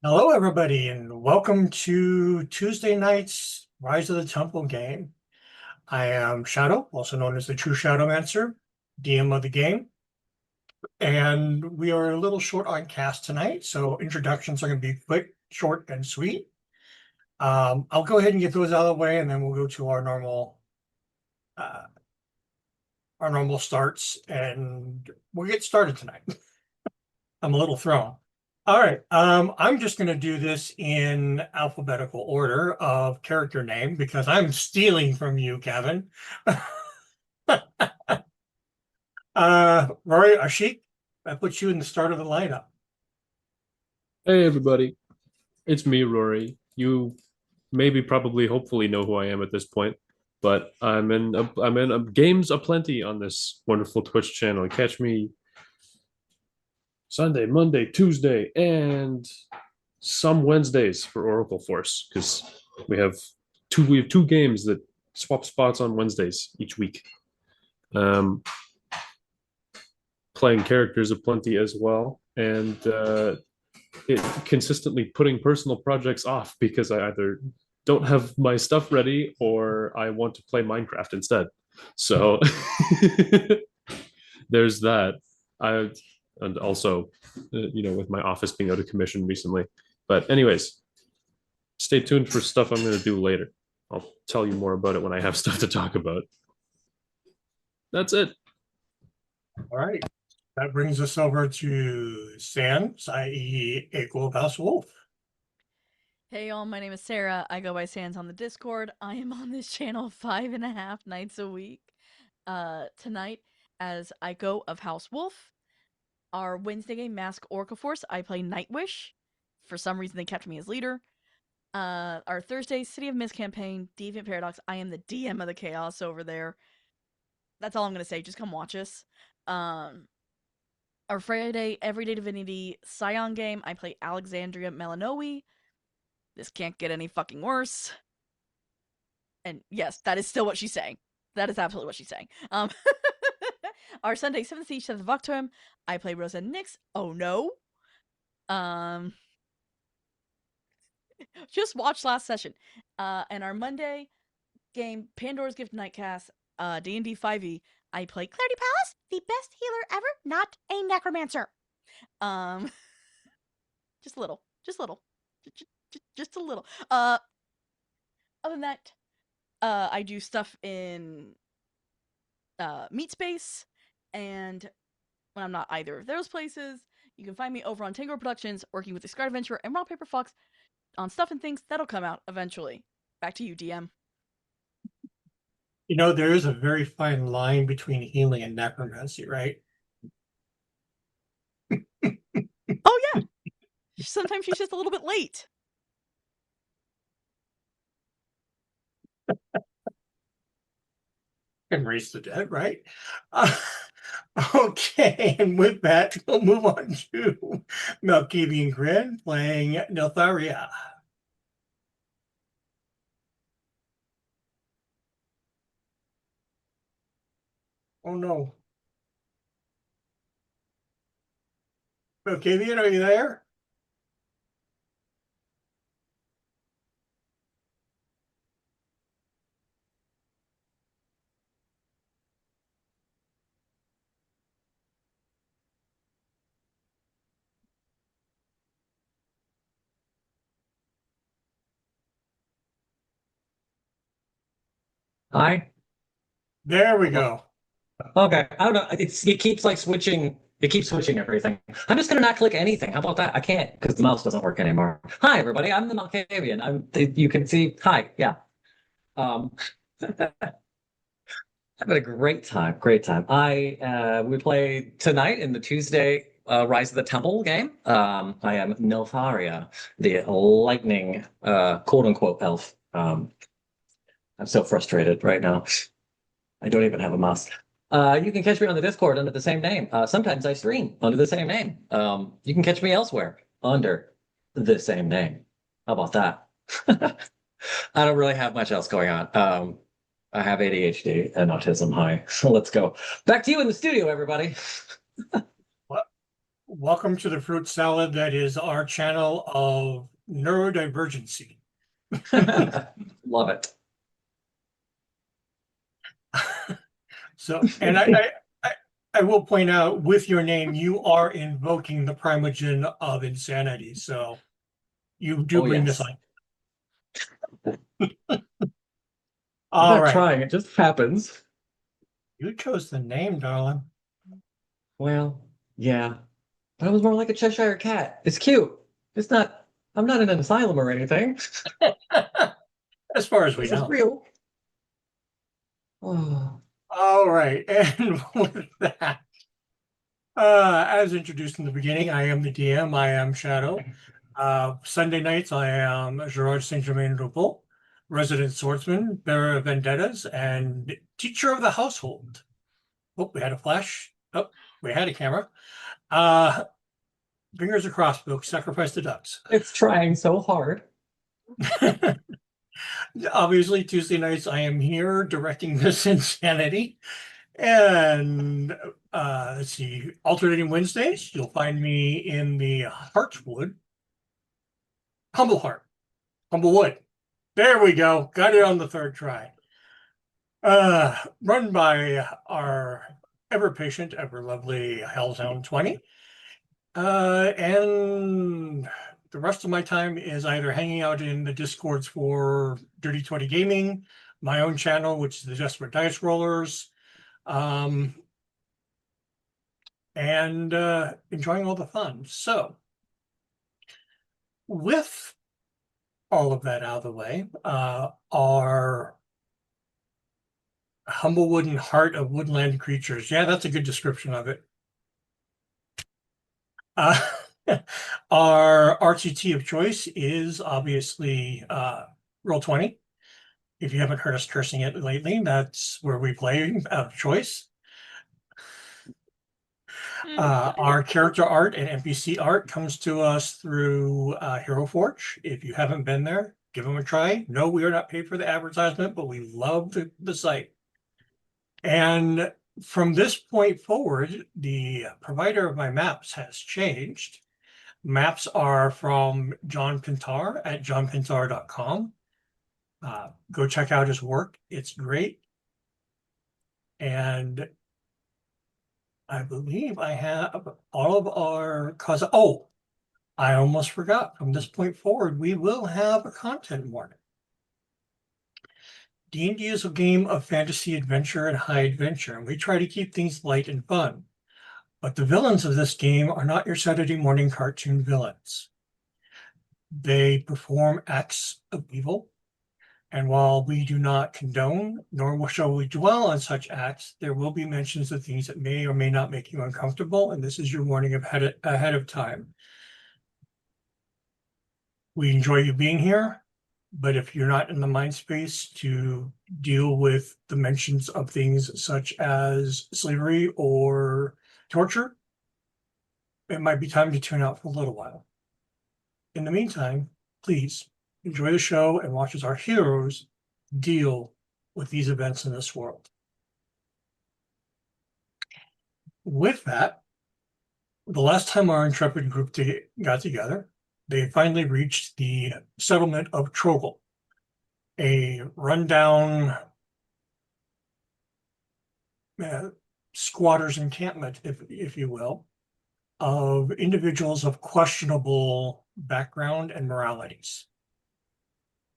Hello, everybody, and welcome to Tuesday night's Rise of the Temple game. I am Shadow, also known as the True Shadowmancer, DM of the game, and we are a little short on cast tonight, so introductions are going to be quick, short, and sweet. I'll go ahead and get those out of the way, and then we'll go to uh, our normal starts, and we'll get started tonight. I'm a little thrown. All right. I'm just going to do this in alphabetical order of character name because I'm stealing from you, Kevin. Rory Ashik, that puts you in the start of the lineup. Hey everybody, it's me, Rory. You maybe, probably, hopefully know who I am at this point, but I'm in games aplenty on this wonderful Twitch channel. Catch me Sunday, Monday, Tuesday, and some Wednesdays for Oracle Force because we have two games that swap spots on Wednesdays each week. Um, Playing characters aplenty as well, and it consistently putting personal projects off because I either don't have my stuff ready or I want to play Minecraft instead. So there's that. I and also, with my office being out of commission recently. But anyways, stay tuned for stuff I'm going to do later. I'll tell you more about it when I have stuff to talk about. That's it. All right. That brings us over to Sans, i.e. Equal House Wolf. Hey y'all, my name is Sarah. I go by Sans on the Discord. I am on this channel 5.5 nights a week. Tonight, as I go of House Wolf, our Wednesday game, Mask Orca Force, I play Nightwish. For some reason, they kept me as leader. Our Thursday, City of Mist campaign, Deviant Paradox, I am the DM of the Chaos over there. That's all I'm gonna say, just come watch us. Our Friday, Everyday Divinity, Scion game, I play Alexandria Melanoe. This can't get any fucking worse. And yes, that is still what she's saying. That is absolutely what she's saying. Our Sunday, 7th Siege, 7th of October, I play Rosa Nyx. Oh no. Just watched last session. And our Monday game, Pandora's Gift Nightcast, D&D 5e, I play Clarity Palace, the best healer ever, not a necromancer. Just a little. Just a little. Other than that, I do stuff in Meat Space, and when I'm not either of those places, you can find me over on Tango Productions, working with the Scarred Adventurer and Rock Paper Fox on stuff and things that'll come out eventually. Back to you, DM. You know, there is a very fine line between healing and necromancy, right? Oh yeah, sometimes she's just a little bit late. And raise the dead, right? Uh, okay, and with that, we'll move on to Malkavian Grin playing Neltharia. Oh no. Malkavian, are you there? Hi. There we go. Okay. I don't know. It keeps like switching. It keeps switching everything. I'm just gonna not click anything. How about that? I can't because the mouse doesn't work anymore. Hi, everybody. I'm the Malkavian. You can see. Hi. Yeah. Um, I've had a great time. Great time. We play tonight in the Tuesday Rise of the Temple game. I am Niltharia, the lightning quote unquote elf. I'm so frustrated right now. I don't even have a mouse. You can catch me on the Discord under the same name. Sometimes I stream under the same name. You can catch me elsewhere under the same name. How about that? I don't really have much else going on. I have ADHD and autism. Hi. So let's go. Back to you in the studio, everybody. welcome to the fruit salad that is our channel of neurodivergency. Love it. So, and I will point out, with your name, you are invoking the primogen of insanity. So you do Oh, bring yes. this on. I'm All not right. trying, it just happens. You chose the name, darling. Well, yeah. But I was more like a Cheshire cat. It's cute. It's not, I'm not in an asylum or anything. As far as we This is know. real. Oh, All right. And with that, as introduced in the beginning, I am the DM. I am Shadow. Sunday nights, I am Gerard Saint Germain Rupel, resident swordsman, bearer of vendettas, and teacher of the household. Oh, we had a flash. Oh, we had a camera. Fingers across, folks. Sacrifice the ducks. it's trying so hard. Obviously, Tuesday nights, I am here directing this insanity. And let's see, alternating Wednesdays, you'll find me in the Heartwood, Humblewood. There we go. Got it on the third try. Run by our ever patient, ever lovely Hellhound 20. And the rest of my time is either hanging out in the Discords for Dirty 20 Gaming, my own channel, which is the Desperate Dice Rollers, and enjoying all the fun. So, with all of that out of the way, our humble wooden heart of woodland creatures. Yeah, that's a good description of it. Uh, our RTT of choice is obviously Roll20. If you haven't heard us cursing it lately, that's where we play out of choice. Our character art and NPC art comes to us through Hero Forge. If you haven't been there, give them a try. No, we are not paid for the advertisement, but we love the site. And from this point forward, the provider of my maps has changed. Maps are from John Pintar at johnpintar.com. Go check out his work. It's great. And I believe I have all of our cause. Oh, I almost forgot. From this point forward, we will have a content warning. D&D is a game of fantasy, adventure, and high adventure, and we try to keep things light and fun. But the villains of this game are not your Saturday morning cartoon villains. They perform acts of evil, and while we do not condone, nor shall we dwell on such acts, there will be mentions of things that may or may not make you uncomfortable, and this is your warning ahead of time. We enjoy you being here, but if you're not in the mind space to deal with the mentions of things such as slavery or torture, it might be time to tune out for a little while. In the meantime, please enjoy the show and watch as our heroes deal with these events in this world. With that, the last time our intrepid group got together, they finally reached the settlement of Trogel, a rundown squatters' encampment, if you will, of individuals of questionable background and moralities.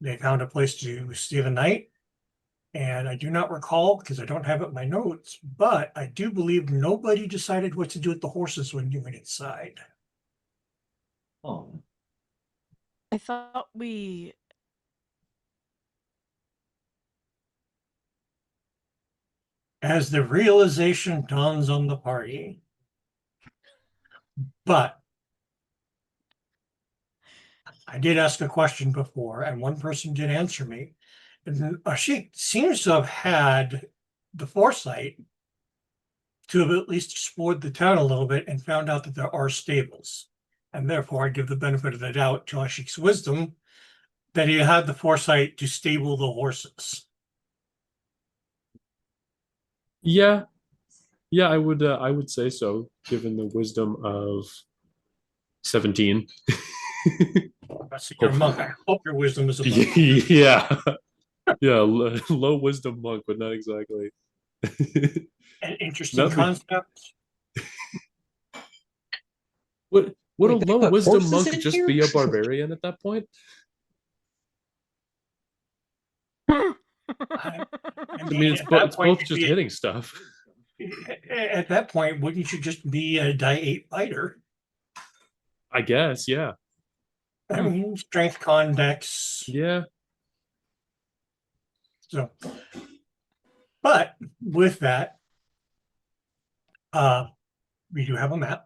They found a place to stay the night, and I do not recall, because I don't have it in my notes, but I do believe nobody decided what to do with the horses when you went inside. Oh, I thought we. As the realization dawns on the party. But I did ask a question before, and one person did answer me. And she seems to have had the foresight to have at least explored the town a little bit and found out that there are stables. And therefore, I give the benefit of the doubt to Ashik's wisdom that he had the foresight to stable the horses. Yeah, I would say so, given the wisdom of 17. That's your monk. I hope your wisdom is above. Yeah. Yeah, low wisdom monk, but not exactly. An interesting Not me. concept. Would Wait, a they low put wisdom horses monk in just here? be a barbarian at that point? I I mean, mean, it's at that it's point, both just you'd hitting stuff. at that point, wouldn't you just be a die 8 fighter? I guess, yeah. I mean, strength con dex. Yeah. So, but with that, we do have a map,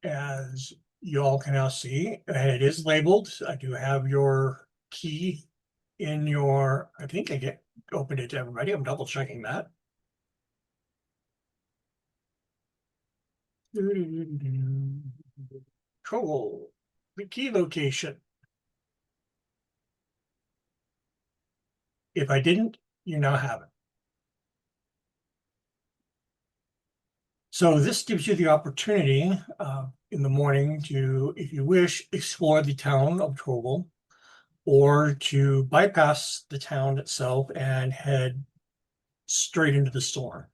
as you all can now see, and it is labeled. I do have your key in your, I think I opened it to everybody. I'm double checking that. Cool. The key location. If I didn't, you now have it. So this gives you the opportunity in the morning to, if you wish, explore the town of Torval, or to bypass the town itself and head straight into the storm.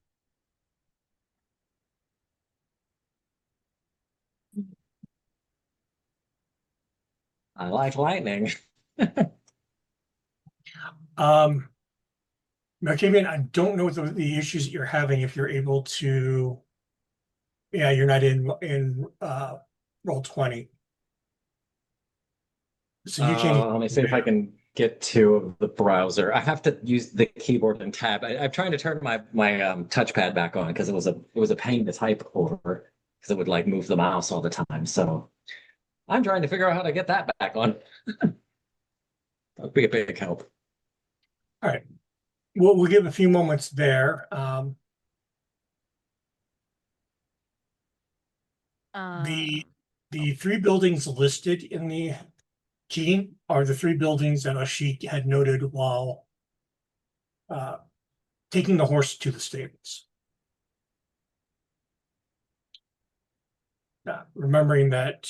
I like lightning. Kevin, I don't know the issues that you're having if you're able to. Yeah, you're not in roll 20. So you can't. Let me see if I can get to the browser. I have to use the keyboard and tab. I'm trying to turn my touchpad back on because it was a pain to type over because it would like move the mouse all the time. So I'm trying to figure out how to get that back on. That'd be a big help. All right. Well, we'll give a few moments there. The three buildings listed in the key are the three buildings that Ashik had noted while taking the horse to the stables. Remembering that.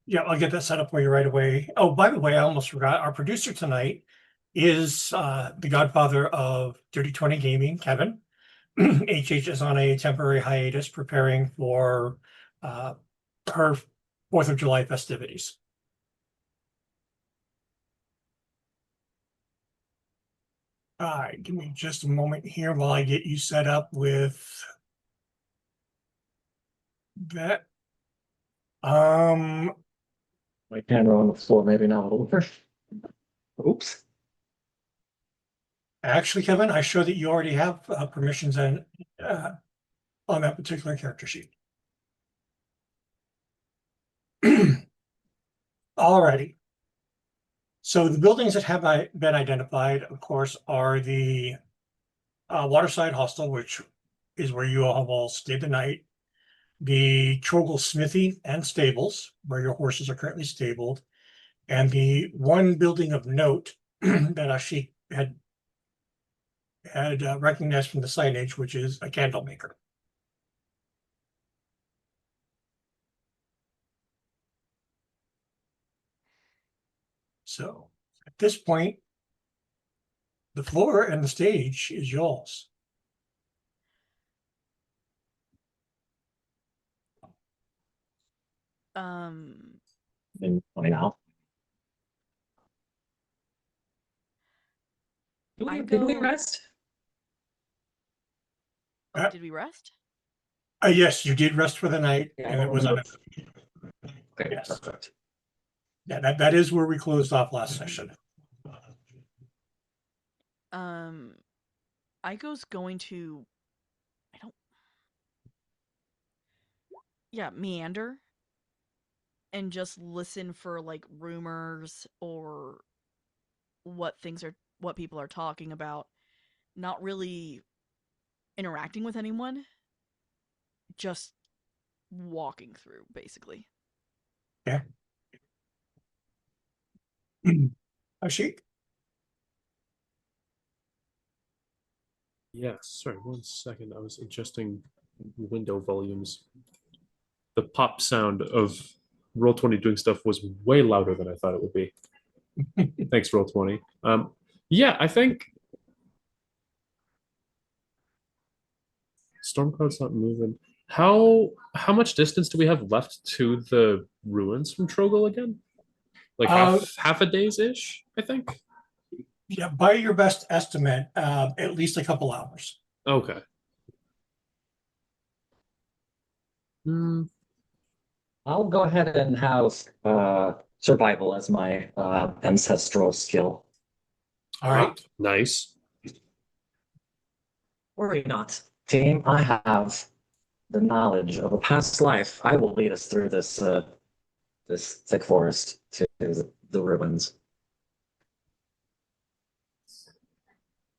Yeah, I'll get that set up for you right away. Oh, by the way, I almost forgot. Our producer tonight is the godfather of Dirty 20 Gaming, Kevin. HH is on a temporary hiatus preparing for her 4th of July festivities. All right, give me just a moment here while I get you set up with that. My camera on the floor, maybe not over. Oops. Actually, Kevin, I show that you already have permissions on that particular character sheet. Alrighty. So the buildings that have been identified, of course, are the Waterside Hostel, which is where you all have all stayed the night. The Trogel Smithy and Stables, where your horses are currently stabled. And the one building of note that Ashik had recognized from the signage, which is a candle maker. So at this point, the floor and the stage is yours. And point out. Did we rest? Oh, did we rest? Yes, you did rest for the night, and it was on. Okay, Yes. perfect. Yeah, that is where we closed off last session. Igo's going to, meander and just listen for like rumors or what people are talking about. Not really interacting with anyone, just walking through, basically. Yeah. Ashik? Yeah, sorry, 1 second. I was adjusting window volumes. The pop sound of Roll20 doing stuff was way louder than I thought it would be. Thanks, Roll20. Yeah, I think Stormcloud's not moving. How much distance do we have left to the ruins from Trogel again? Like half a day's ish, I think. Yeah, by your best estimate, at least a couple hours. Okay. I'll go ahead and have survival as my ancestral skill. All right. Nice. Worry not, team. I have the knowledge of a past life. I will lead us through this this thick forest to the ruins.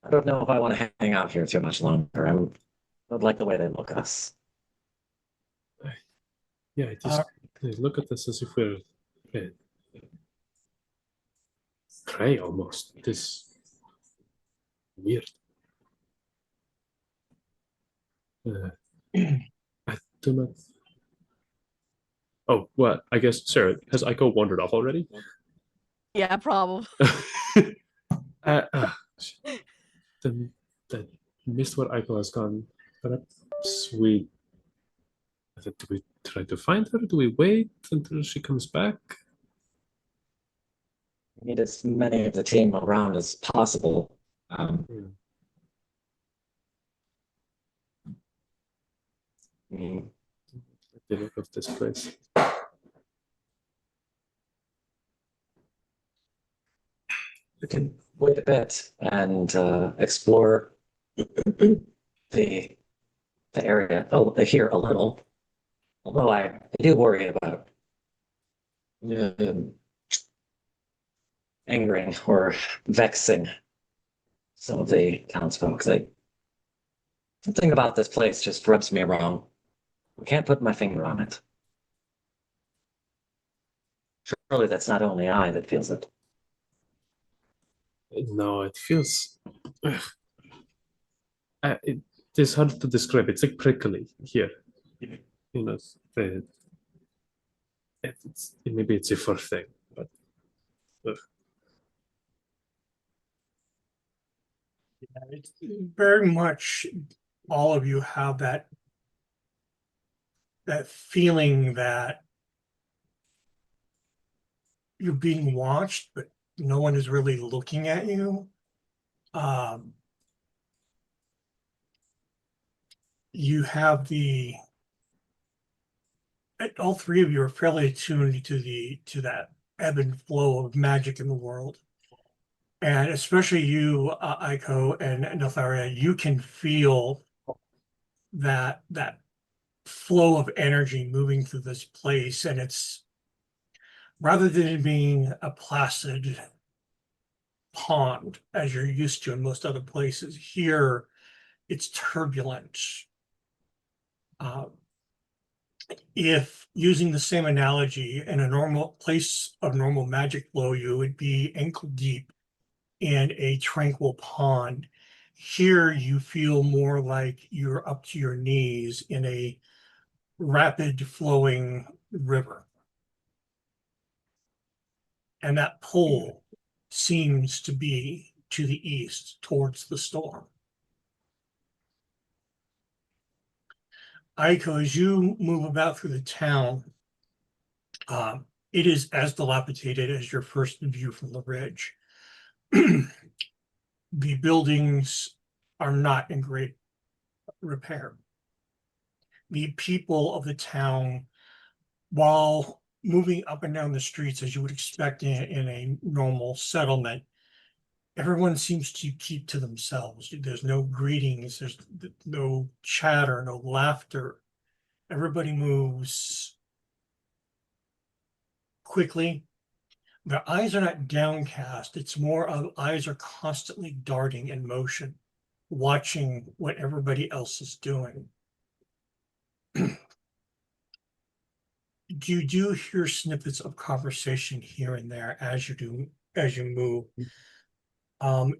I don't know if I want to hang out here too much longer. I like the way they look at us. Yeah, I look at this as if we're prey almost. This weird. I do not. Oh, what? I guess Sarah, has Aiko wandered off already? Yeah, probably. Then that missed what Aiko has gone. Perhaps we. Do we try to find her? Do we wait until she comes back? We need as many of the team around as possible. The look of this place. We can wait a bit and explore the area. Oh, here a little. Although I do worry about angering or vexing some of the townsfolk. Something about this place just rubs me wrong. I can't put my finger on it. Surely that's not only I that feels it. No, it feels. It is hard to describe. It's like prickly here. You know, maybe it's a fur thing, but. Yeah, it's very much all of you have that feeling that you're being watched, but no one is really looking at you. You have all three of you are fairly attuned to that ebb and flow of magic in the world. And especially you, Aiko and Notharia, you can feel that flow of energy moving through this place. And it's rather than it being a placid pond as you're used to in most other places, here it's turbulent. If using the same analogy, in a normal place of normal magic flow, you would be ankle deep in a tranquil pond. Here you feel more like you're up to your knees in a rapid flowing river. And that pull seems to be to the east towards the storm. Aiko, as you move about through the town, it is as dilapidated as your first view from the ridge. The buildings are not in great repair. The people of the town, while moving up and down the streets as you would expect in a normal settlement, everyone seems to keep to themselves. There's no greetings, there's no chatter, no laughter. Everybody moves quickly. Their eyes are not downcast. It's more of eyes are constantly darting in motion, watching what everybody else is doing. You do hear snippets of conversation here and there as you move.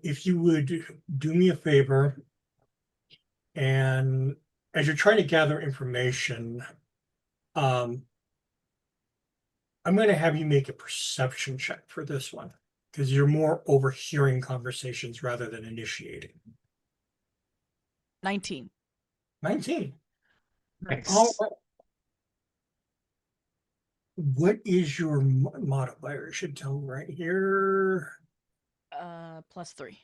If you would do me a favor and as you're trying to gather information, I'm going to have you make a perception check for this one because you're more overhearing conversations rather than initiating. 19. 19. Nice. All right. What is your modifier? It should tell me right here. +3.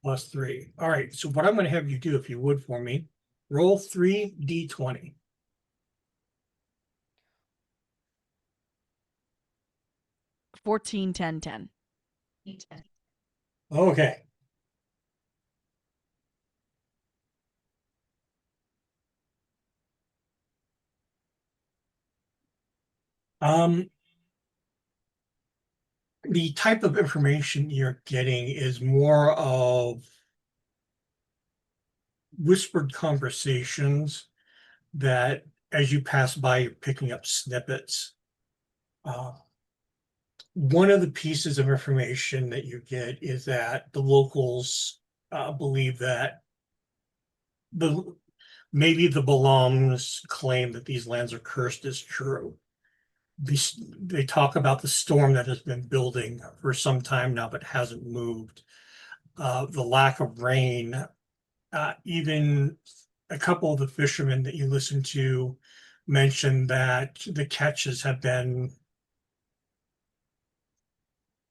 +3. All right. So what I'm going to have you do, if you would for me, roll 3d20. 14, 10, 10. Okay. The type of information you're getting is more of whispered conversations that as you pass by, you're picking up snippets. One of the pieces of information that you get is that the locals believe that maybe the Balams claim that these lands are cursed is true. They talk about the storm that has been building for some time now but hasn't moved. The lack of rain, even a couple of the fishermen that you listen to mention that the catches have been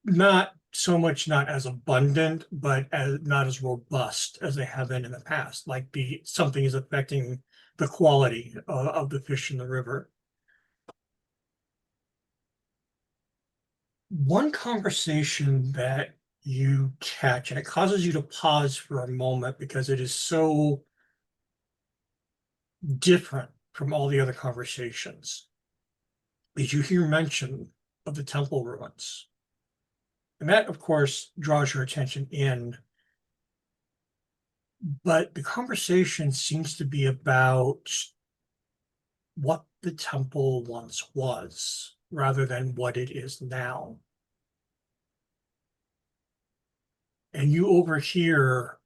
not so much not as abundant, but as not as robust as they have been in the past. Like something is affecting the quality of the fish in the river. One conversation that you catch, and it causes you to pause for a moment because it is so different from all the other conversations, is you hear mention of the temple ruins. And that, of course, draws your attention in. But the conversation seems to be about what the temple once was rather than what it is now. And you overhear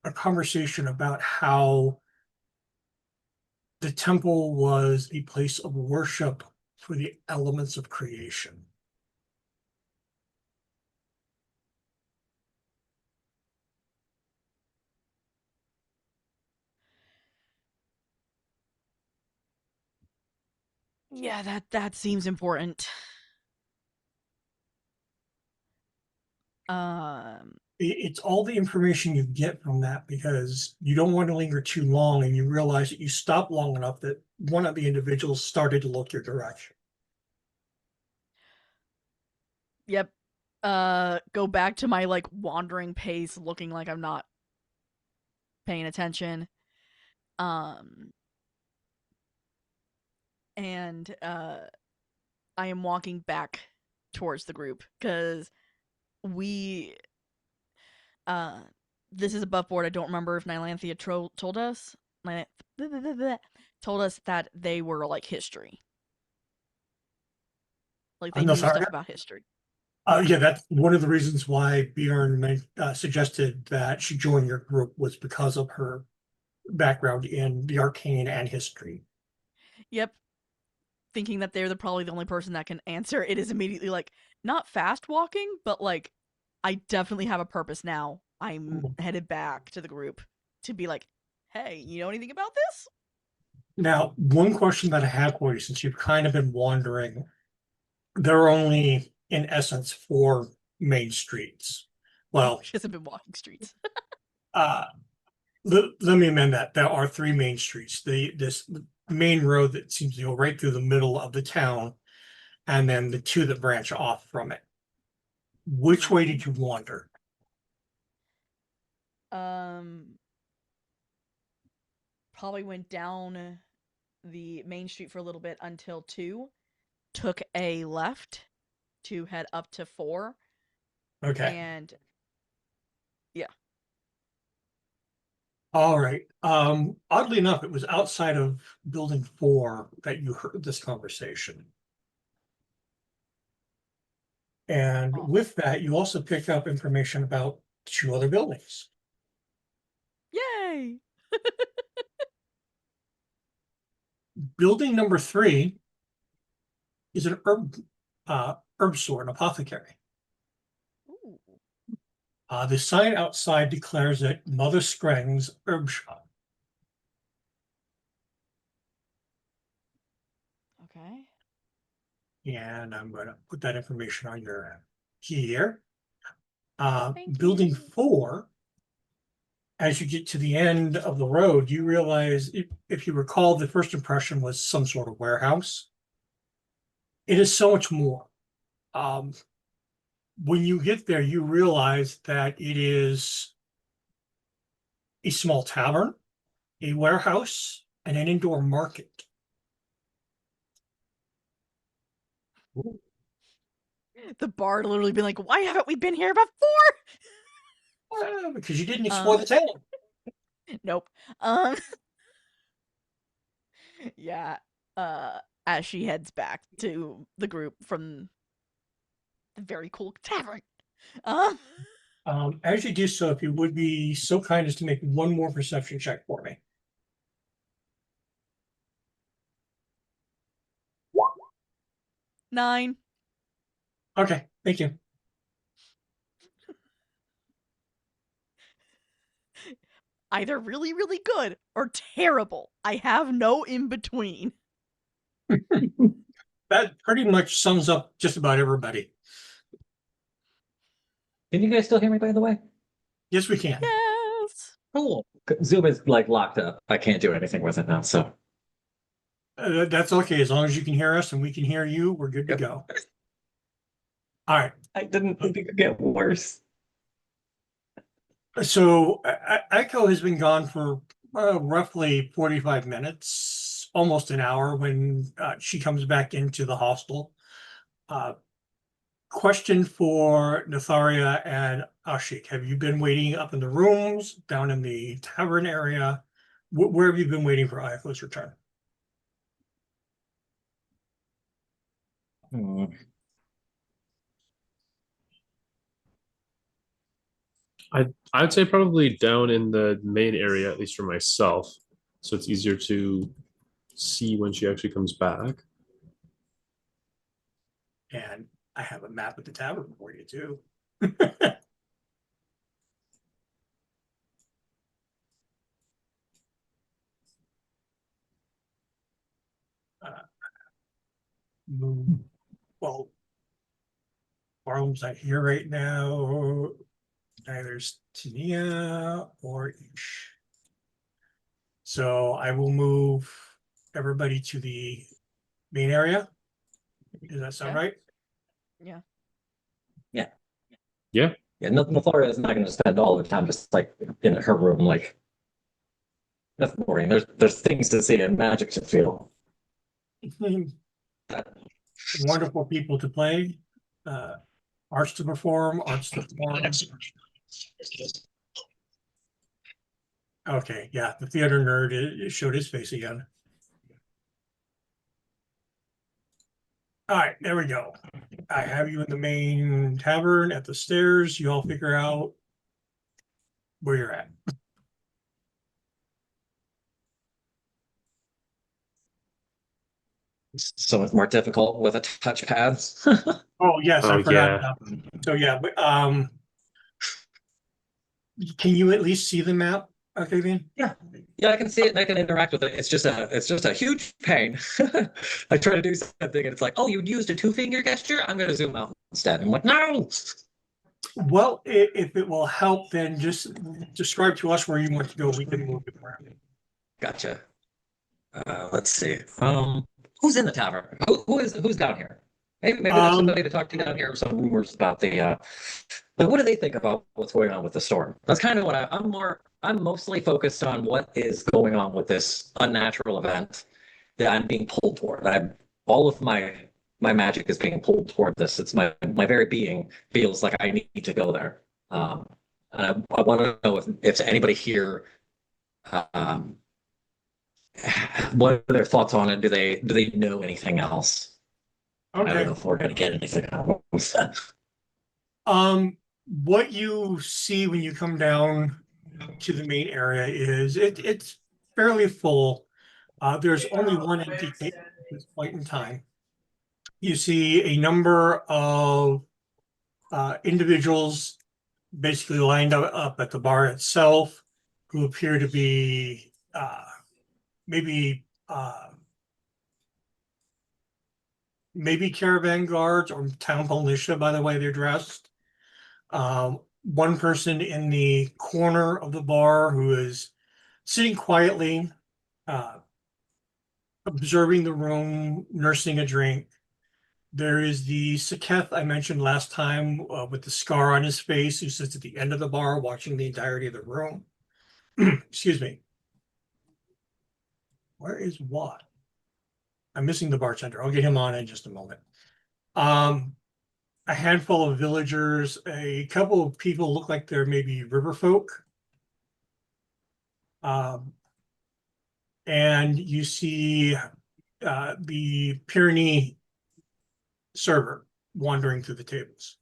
a conversation about how the temple was a place of worship for the elements of creation. Yeah, that seems important. It's all the information you get from that because you don't want to linger too long and you realize that you stopped long enough that one of the individuals started to look your direction. Yep. Go back to my like wandering pace, looking like I'm not paying attention. And I am walking back towards the group because we this is above board. I don't remember if Nylanthea told us told us that they were like history. Like they I'm no knew sorry. stuff about history. Yeah, that's one of the reasons why Bjorn suggested that she join your group was because of her background in the arcane and history. Yep. Thinking that they're probably the only person that can answer, it is immediately like not fast walking, but like I definitely have a purpose now. I'm headed back to the group to be like, hey, you know anything about this? Now, one question that I have for you, since you've kind of been wandering, there are only, in essence, 4 main streets. Well, She hasn't been walking streets. uh, let me amend that. There are 3 main streets. This main road that seems to go right through the middle of the town, and then the 2 that branch off from it. Which way did you wander? Probably went down the main street for a little bit until 2, took a left to head up to 4, Okay. and yeah. All right. Oddly enough, it was outside of building 4 that you heard this conversation. And Awesome. with that, you also picked up information about 2 other buildings. Yay! Building number 3 is an herb store, an apothecary. Ooh. The sign outside declares it Mother Screng's Herb Shop. Okay. And I'm going to put that information on your key here. Thank Building you. 4, as you get to the end of the road, you realize, if you recall, the first impression was some sort of warehouse. It is so much more. When you get there, you realize that it is a small tavern, a warehouse, and an indoor market. The bard literally been like, "Why haven't we been here before?" Because you didn't explore the town. Nope. Yeah. As she heads back to the group from the very cool tavern. As you do so, if you would be so kind as to make one more perception check for me. Nine. Okay, thank you. Either really, really good or terrible. I have no in between. That pretty much sums up just about everybody. Can you guys still hear me, by the way? Yes, we can. Yes. Cool. Zoom is like locked up. I can't do anything with it now. So That's okay. As long as you can hear us and we can hear you, we're good to Yep. go. All right. I didn't think it could get worse. So Echo has been gone for roughly 45 minutes, almost an hour when she comes back into the hostel. Question for Natharia and Ashik. Have you been waiting up in the rooms, down in the tavern area? Where have you been waiting for Ayako's return? Hmm. I'd say probably down in the main area, at least for myself, so it's easier to see when she actually comes back. And I have a map of the tavern for you too. Well, Barlam's not here right now. Neither's Tania or Ish. So I will move everybody to the main area. Does that sound Okay. right? Yeah. Yeah. Yeah, Natharia is not going to spend all the time just like in her room. Like that's boring. There's things to see and magic to feel. Wonderful people to play, arts to perform, arts to perform. Okay, yeah, the theater nerd showed his face again. All right, there we go. I have you in the main tavern at the stairs. You all figure out where you're at. So it's more difficult with a touchpad. Oh, yes, Oh, I forgot yeah. about that. So yeah, but can you at least see the map, Octavian? Yeah, I can see it and I can interact with it. It's just a huge pain. I try to do something and it's like, oh, you used a 2-finger gesture. I'm going to zoom out instead. I'm like, no. Well, if it will help, then just describe to us where you want to go. We can move it around. Gotcha. Let's see. Who's in the tavern? Who's down here? Maybe there's somebody to talk to down here. Some rumors about the. But what do they think about what's going on with the storm? That's kind of what I'm mostly focused on what is going on with this unnatural event that I'm being pulled toward. All of my magic is being pulled toward this. It's my very being feels like I need to go there. And I want to know if anybody here what are their thoughts on it? Do they know anything else? I don't Okay. know if we're gonna get anything out of that. What you see when you come down to the main area is it's fairly full. There's only one empty table at this point in time. You see a number of individuals basically lined up at the bar itself who appear to be maybe maybe caravan guards or town militia by the way they're dressed. One person in the corner of the bar who is sitting quietly, observing the room, nursing a drink. There is the Saketh I mentioned last time with the scar on his face, who sits at the end of the bar watching the entirety of the room. Excuse me. Where is Watt? I'm missing the bartender. I'll get him on in just a moment. A handful of villagers, a couple of people look like they're maybe river folk. And you see the Pyrenees server wandering through the tables.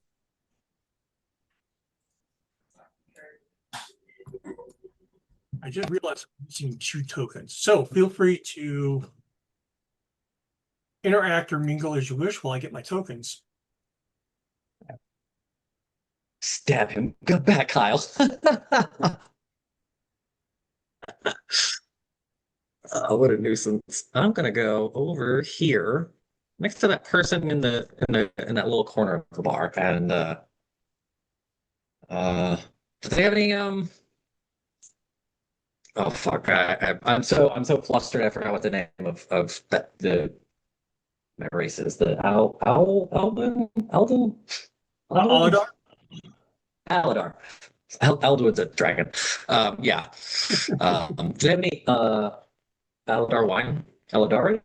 I just realized I'm missing 2 tokens. So feel free to interact or mingle as you wish while I get my tokens. Stab him. Go back, Kyle. What a nuisance. I'm gonna go over here next to that person in that little corner of the bar. And do they have any oh fuck. I'm so flustered I forgot what the name of the my race is. The Alden? Aladar? Aladar. Eldwood's a dragon. Yeah. Do they have any Aladar wine? Aladar?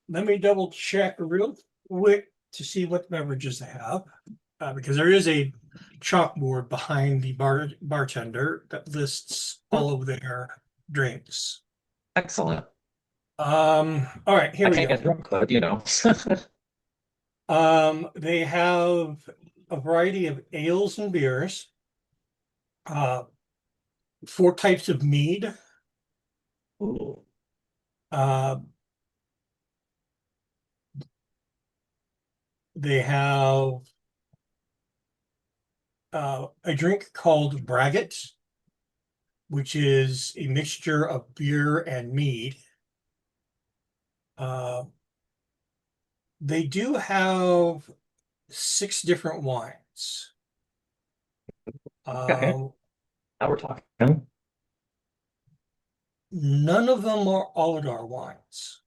Let me double check real quick to see what beverages they have, because there is a chalkboard behind the bartender that lists all of their drinks. Excellent. All right, here I we can't go. get drunk, but you know. They have a variety of ales and beers, 4 types of mead, Ooh. they have a drink called braggot, which is a mixture of beer and mead. They do have 6 different wines. Okay. Now we're talking. None of them are Aladar wines.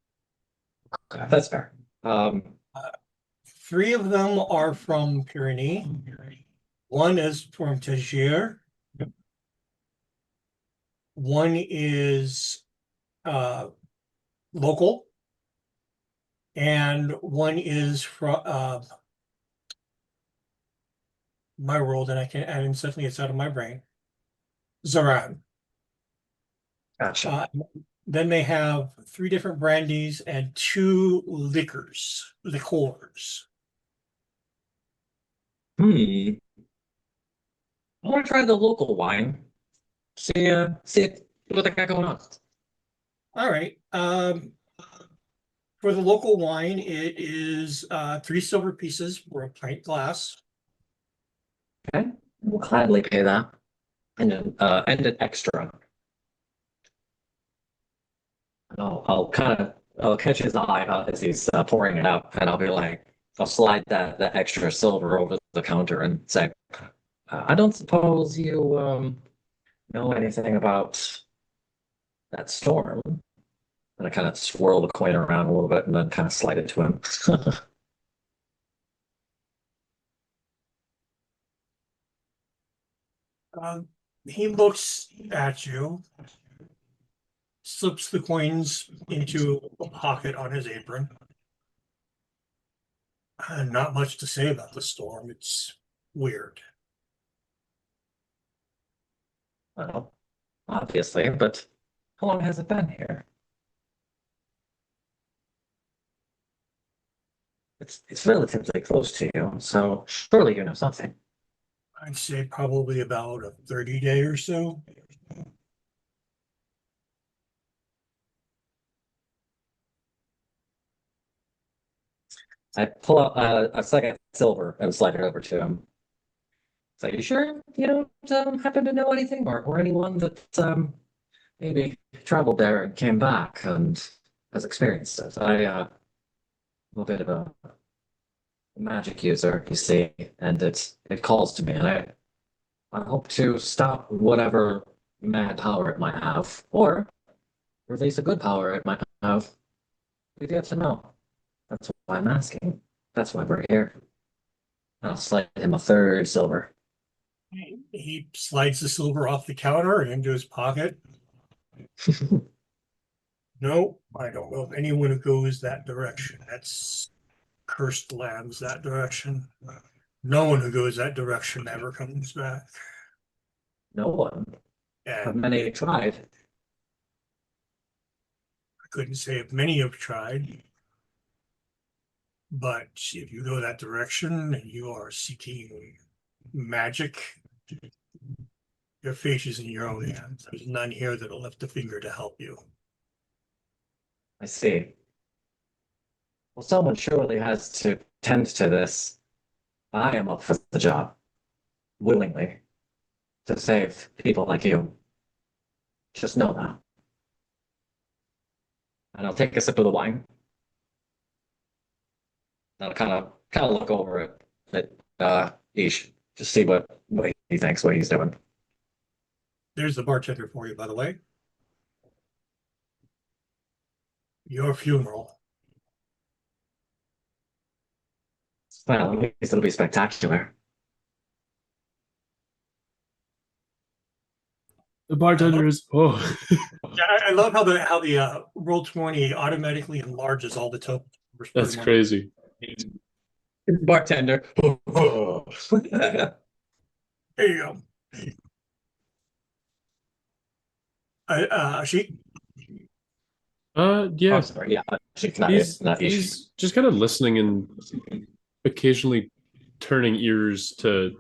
Okay, that's fair. 3 of them are from Pyrenees. 1 is from Tagier. 1 is local. And 1 is from my world, and suddenly it's out of my brain. Zaran. Gotcha. Then they have 3 different brandies and 2 liquors. I want to try the local wine. See what they got going on. All right. For the local wine, it is 3 silver pieces for a pint glass. Okay, we'll gladly pay that, and an extra. I'll catch his eye as he's pouring it out, and I'll be like, I'll slide that extra silver over the counter and say, I don't suppose you know anything about that storm. And I kind of swirl the coin around a little bit and then kind of slide it to him. He looks at you, slips the coins into a pocket on his apron. Not much to say about the storm. It's weird. Well, obviously, but how long has it been here? It's relatively close to you, so surely you know something. I'd say probably about a 30-day or so. I pull out a second silver and slide it over to him. So, you sure you don't happen to know anything or anyone that maybe traveled there and came back and has experienced it? I'm a bit of a magic user, you see, and it calls to me, and I hope to stop whatever mad power it might have, or release a good power it might have. We've yet to know. That's why I'm asking. That's why we're here. I'll slide him a third silver. He slides the silver off the counter and into his pocket. No, I don't know of anyone who goes that direction. That's cursed lands that direction. No one who goes that direction ever comes back. No one. Have And many tried? I couldn't say if many have tried. But if you go that direction and you are seeking magic, your fate is in your own hands. There's none here that'll lift a finger to help you. I see. Well, someone surely has to tend to this. I am up for the job, willingly, to save people like you. Just know that. And I'll take a sip of the wine. I'll kind of look over at Ish, just see what he thinks, what he's doing. There's the bartender for you, by the way. Your funeral. Well, at least it'll be spectacular. The bartender is Yeah, I love how the Roll20 automatically enlarges all the tokens. that's crazy. Bartender. There you go. She Yeah, Oh, sorry. Yeah, she's not, he's not Ish. he's just kind of listening and occasionally turning ears to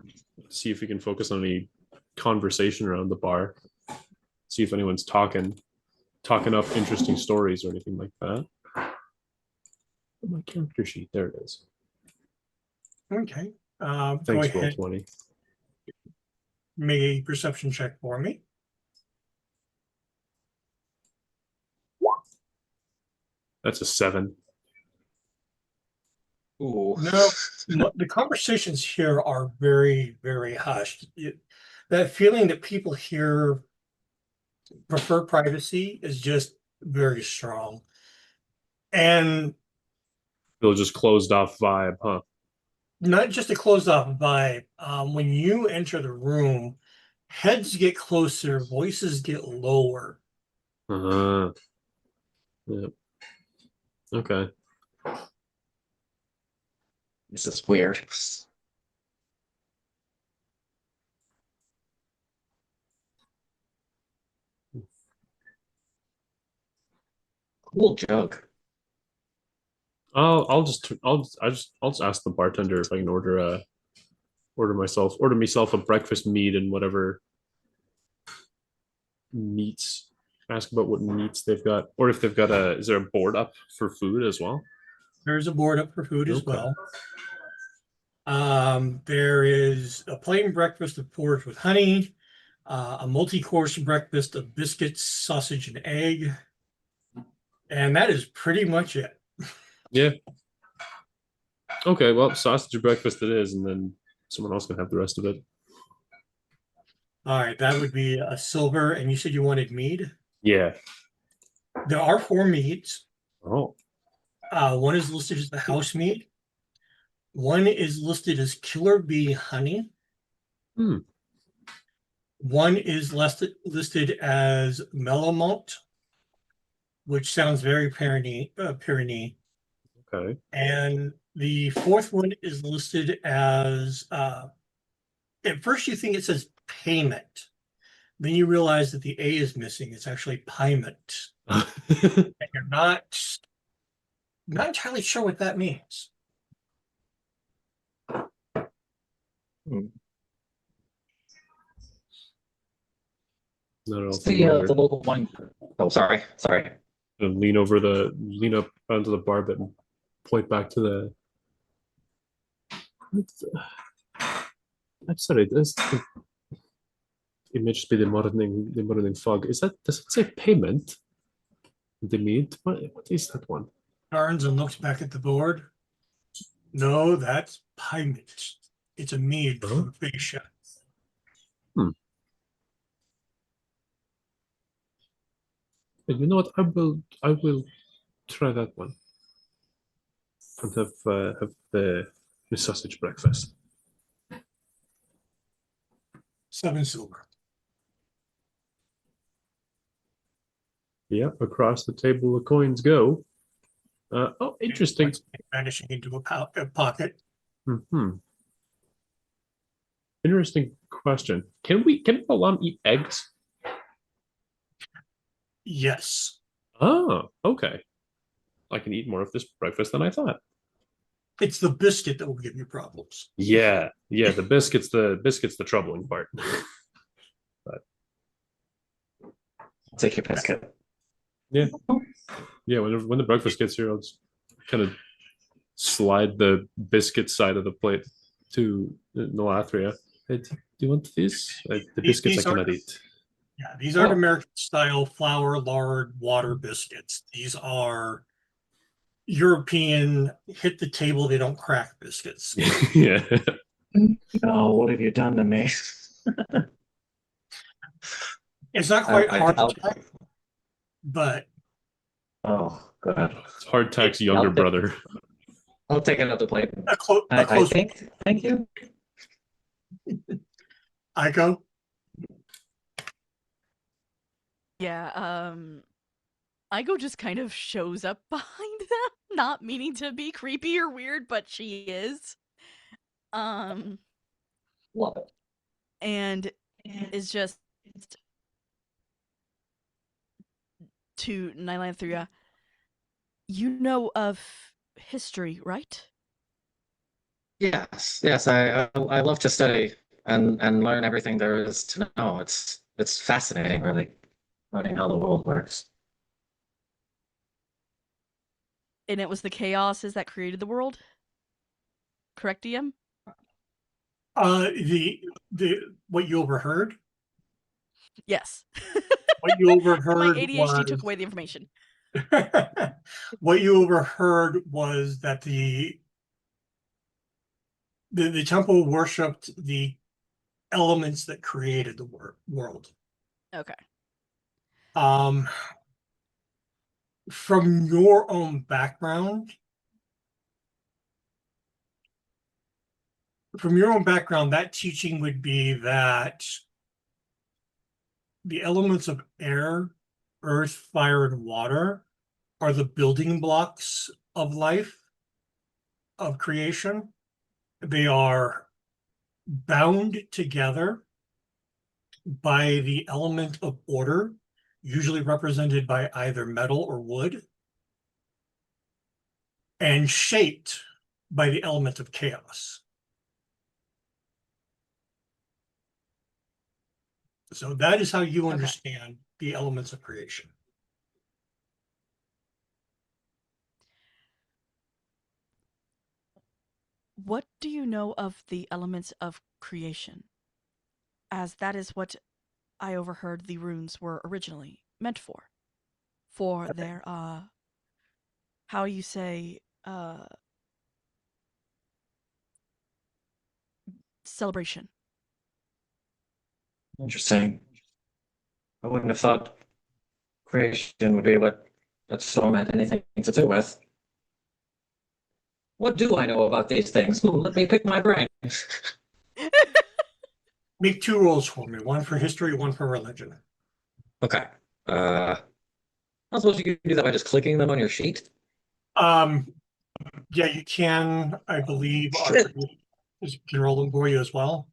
see if he can focus on any conversation around the bar, see if anyone's talking up interesting stories or anything like that. My character sheet, there it is. okay. Go Thanks, ahead, Roll20. make a perception check for me. That's a 7. Ooh. No, the conversations here are very, very hushed. That feeling that people here prefer privacy is just very strong. And They'll just closed off vibe, huh? not just a closed off vibe. When you enter the room, heads get closer, voices get lower. Uh-huh. Yeah. Okay. This is weird. Cool joke. I'll just ask the bartender if I can order myself a breakfast meat and whatever meats. Ask about what meats they've got, or if they've got is there a board up for food as well? There's a board up for food as Okay. well. There is a plain breakfast of porridge with honey, a multi-course breakfast of biscuits, sausage, and egg. And that is pretty much it. Yeah. Okay, well, sausage breakfast it is, and then someone else can have the rest of it. All right, that would be a silver. And you said you wanted mead? Yeah. There are 4 meads. Oh. One is listed as the house mead. One is listed as Killer Bee Honey. Hmm. One is listed as Melomont, which sounds very Pyrenees. Okay. And the fourth one is listed as, at first you think it says payment. Then you realize that the A is missing. It's actually payment. And you're not entirely sure what that means. Not at all The local wine. Oh, sorry. and lean up onto the bar bit and point back to I'm sorry. It may just be the morning fog. Does it say payment? The meat? What is that one? Turns and looks back at the board. No, that's payment. It's a mead from Fisher. You know what? I will try that one. And have the sausage breakfast. 7 silver. Yeah, across the table the coins go. Oh, interesting. Vanishing into a pocket. Interesting question. Can Balam eat eggs? Yes. Oh, okay. I can eat more of this breakfast than I thought. It's the biscuit that will give you problems. Yeah, the biscuit's the troubling part. But I'll take your biscuit. yeah, when the breakfast gets here, I'll just kind of slide the biscuit side of the plate to Noathria. Hey, do you want these? The biscuits I cannot eat. Yeah, these aren't American style flour, lard, water biscuits. These are European hit the table, they don't crack biscuits. Yeah. Oh, what have you done to me? It's not quite hard tack, but oh god. It's hardtack's younger brother. I'll take another plate. I think. Thank you. I go. Yeah, Igo just kind of shows up behind them, not meaning to be creepy or weird, but she is. Love it. And is just to Nylanthria. You know of history, right? Yes. I love to study and learn everything there is to know. It's fascinating, really, learning how the world works. And it was the chaoses that created the world? Correct, DM? The what you overheard? Yes. What you overheard My ADHD was took away the information. what you overheard was that the temple worshipped the elements that created the world. Okay. From your own background, that teaching would be that the elements of air, earth, fire, and water are the building blocks of life, of creation. They are bound together by the element of order, usually represented by either metal or wood, and shaped by the element of chaos. So that is how you understand the elements of creation. What do you know of the elements of creation? As that is what I overheard the runes were originally meant for. For their, how you say, celebration. Interesting. I wouldn't have thought creation would be what that storm had anything to do with. What do I know about these things? Let me pick my brain. Make 2 rolls for me, one for history, one for religion. Okay. I suppose you could do that by just clicking them on your sheet. Yeah, you can, I believe, can roll them for you as well.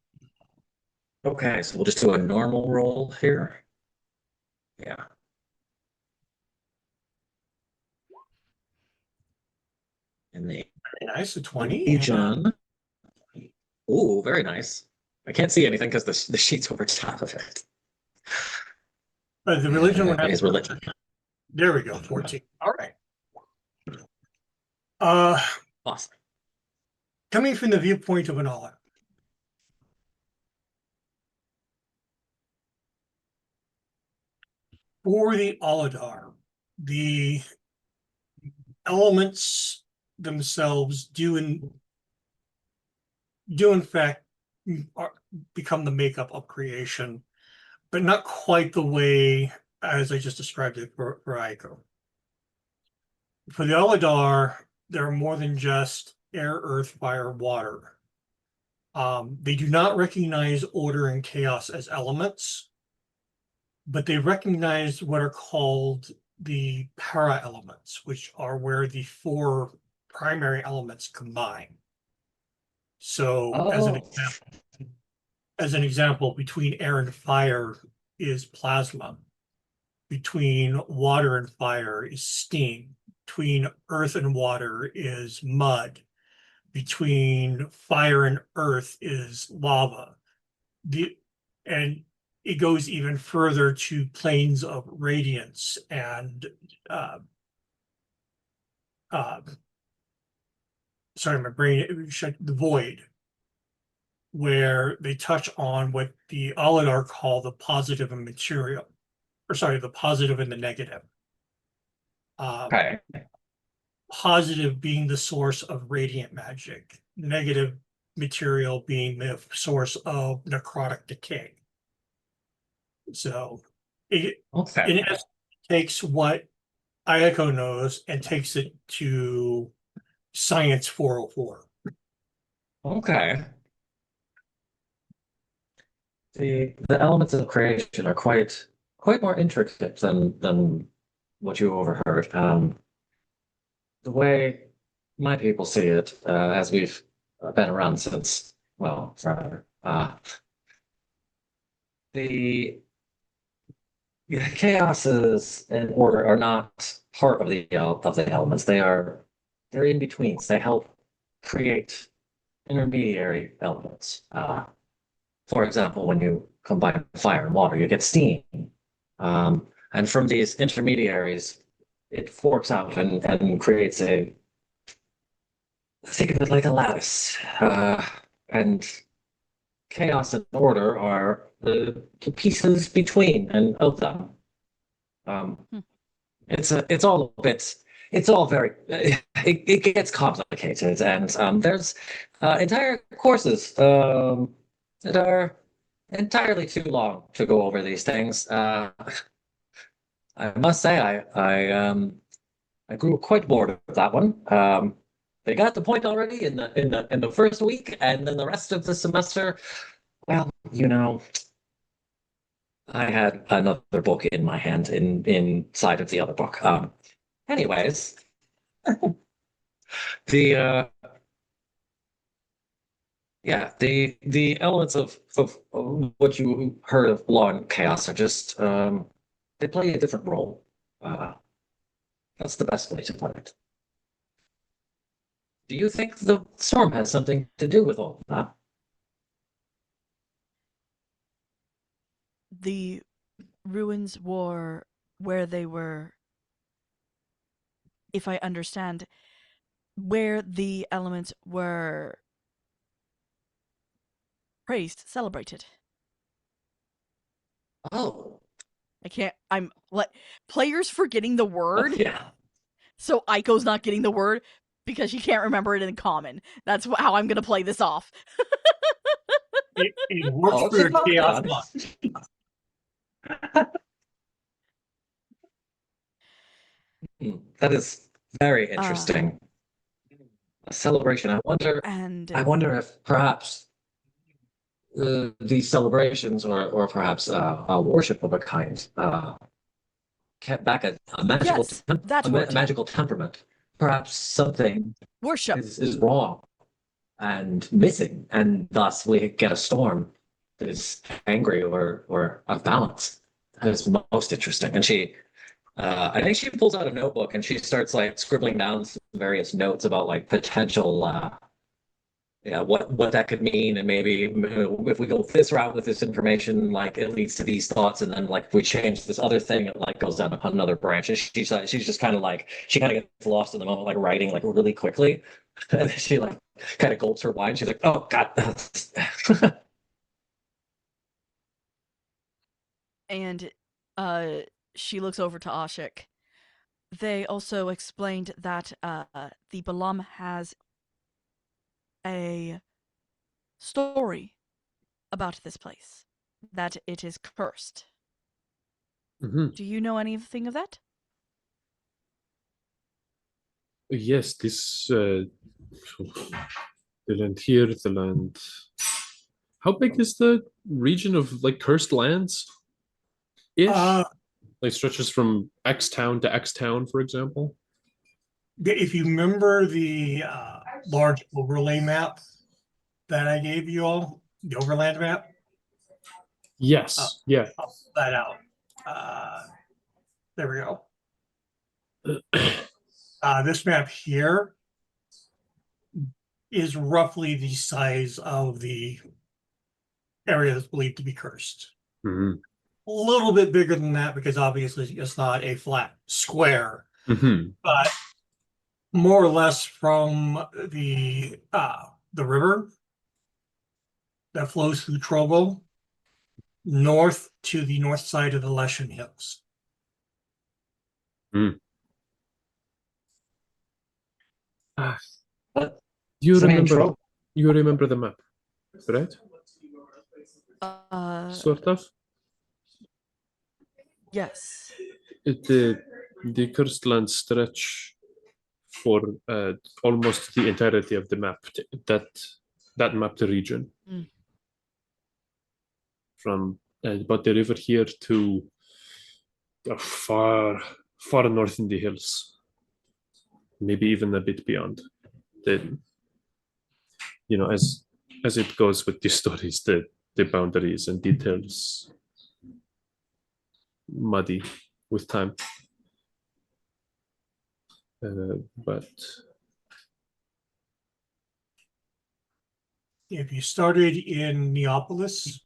Okay, so we'll just do a normal roll here. Yeah. And the Very nice, a 20. Legion. Ooh, very nice. I can't see anything because the sheet's over top of it. But the religion would have His religion. There we go, 14. All right. Awesome. coming from the viewpoint of an Oller. For the Oladar, the elements themselves do in fact become the makeup of creation, but not quite the way as I just described it for Aiko. For the Oladar, there are more than just air, earth, fire, water. They do not recognize order and chaos as elements, but they recognize what are called the para elements, which are where the four primary elements combine. So Oh, as an example, between air and fire is plasma. Between water and fire is steam. Between earth and water is mud. Between fire and earth is lava. And it goes even further to planes of radiance and sorry, my brain shut the void, where they touch on what the Aladar call the positive and material, or sorry, the positive and the negative. okay. Positive being the source of radiant magic, negative material being the source of necrotic decay. So it Okay. in essence takes what Ayako knows and takes it to Science 404. Okay. The elements of creation are quite more intricate than what you overheard. The way my people see it, as we've been around since, well, forever, the chaoses and order are not part of the elements. They're in betweens. They help create intermediary elements. For example, when you combine fire and water, you get steam. And from these intermediaries, it forks out and creates think of it like a lattice. And chaos and order are the pieces between and of them. It's all a bit, it's all very, it gets complicated. And there's entire courses that are entirely too long to go over these things. I must say, I grew quite bored of that one. They got the point already in the first week, and then the rest of the semester, well, I had another book in my hand inside of the other book. Anyways, the yeah, the elements of what you heard of law and chaos are just they play a different role. That's the best way to put it. Do you think the storm has something to do with all of that? The ruins were where they were, if I understand, where the elements were praised, celebrated. Oh, I'm like, players forgetting the word, yeah. so Aiko's not getting the word because she can't remember it in common. That's how I'm gonna play this off. It works Oh, for your she's not chaos done. mod. That is very interesting. A celebration. And I wonder if perhaps these celebrations, or perhaps a worship of a kind, kept back a magical yes, that's a word. magical temperament. Perhaps something Worship. is wrong and missing, and thus we get a storm that is angry or unbalanced. That is most interesting. And I think she pulls out a notebook and she starts like scribbling down some various notes about like potential yeah, what that could mean, and maybe if we go this route with this information, like it leads to these thoughts, and then like if we change this other thing, it like goes down another branch. And she's just kind of like she kind of gets lost in the moment, like writing like really quickly, and then she like kind of gulps her wine. She's like, "Oh God." And she looks over to Ashik. They also explained that the Balam has a story about this place, that it is cursed. Mhm. Do you know anything of that? Yes, this the land here, the land. How big is the region of like cursed lands? Ish, Uh, like stretches from X town to X town, for example. if you remember the large overlay map that I gave you all, the overland map, Yes, yeah. I'll pull that out. Uh, there we go. This map here is roughly the size of the area that's believed to be cursed. Mhm. A little bit bigger than that because obviously it's not a flat square, Mhm. but more or less from the river that flows through Trovo north to the north side of the Leshen Hills. Ah, What? you Does that mean remember? trope? You remember the map, right? Uh, Sort of. yes. The cursed lands stretch for almost the entirety of the map. That mapped region Mm. from about the river here to far far north in the hills, maybe even a bit beyond. The as it goes with the stories, the boundaries and details muddy with time. But If you started in Neapolis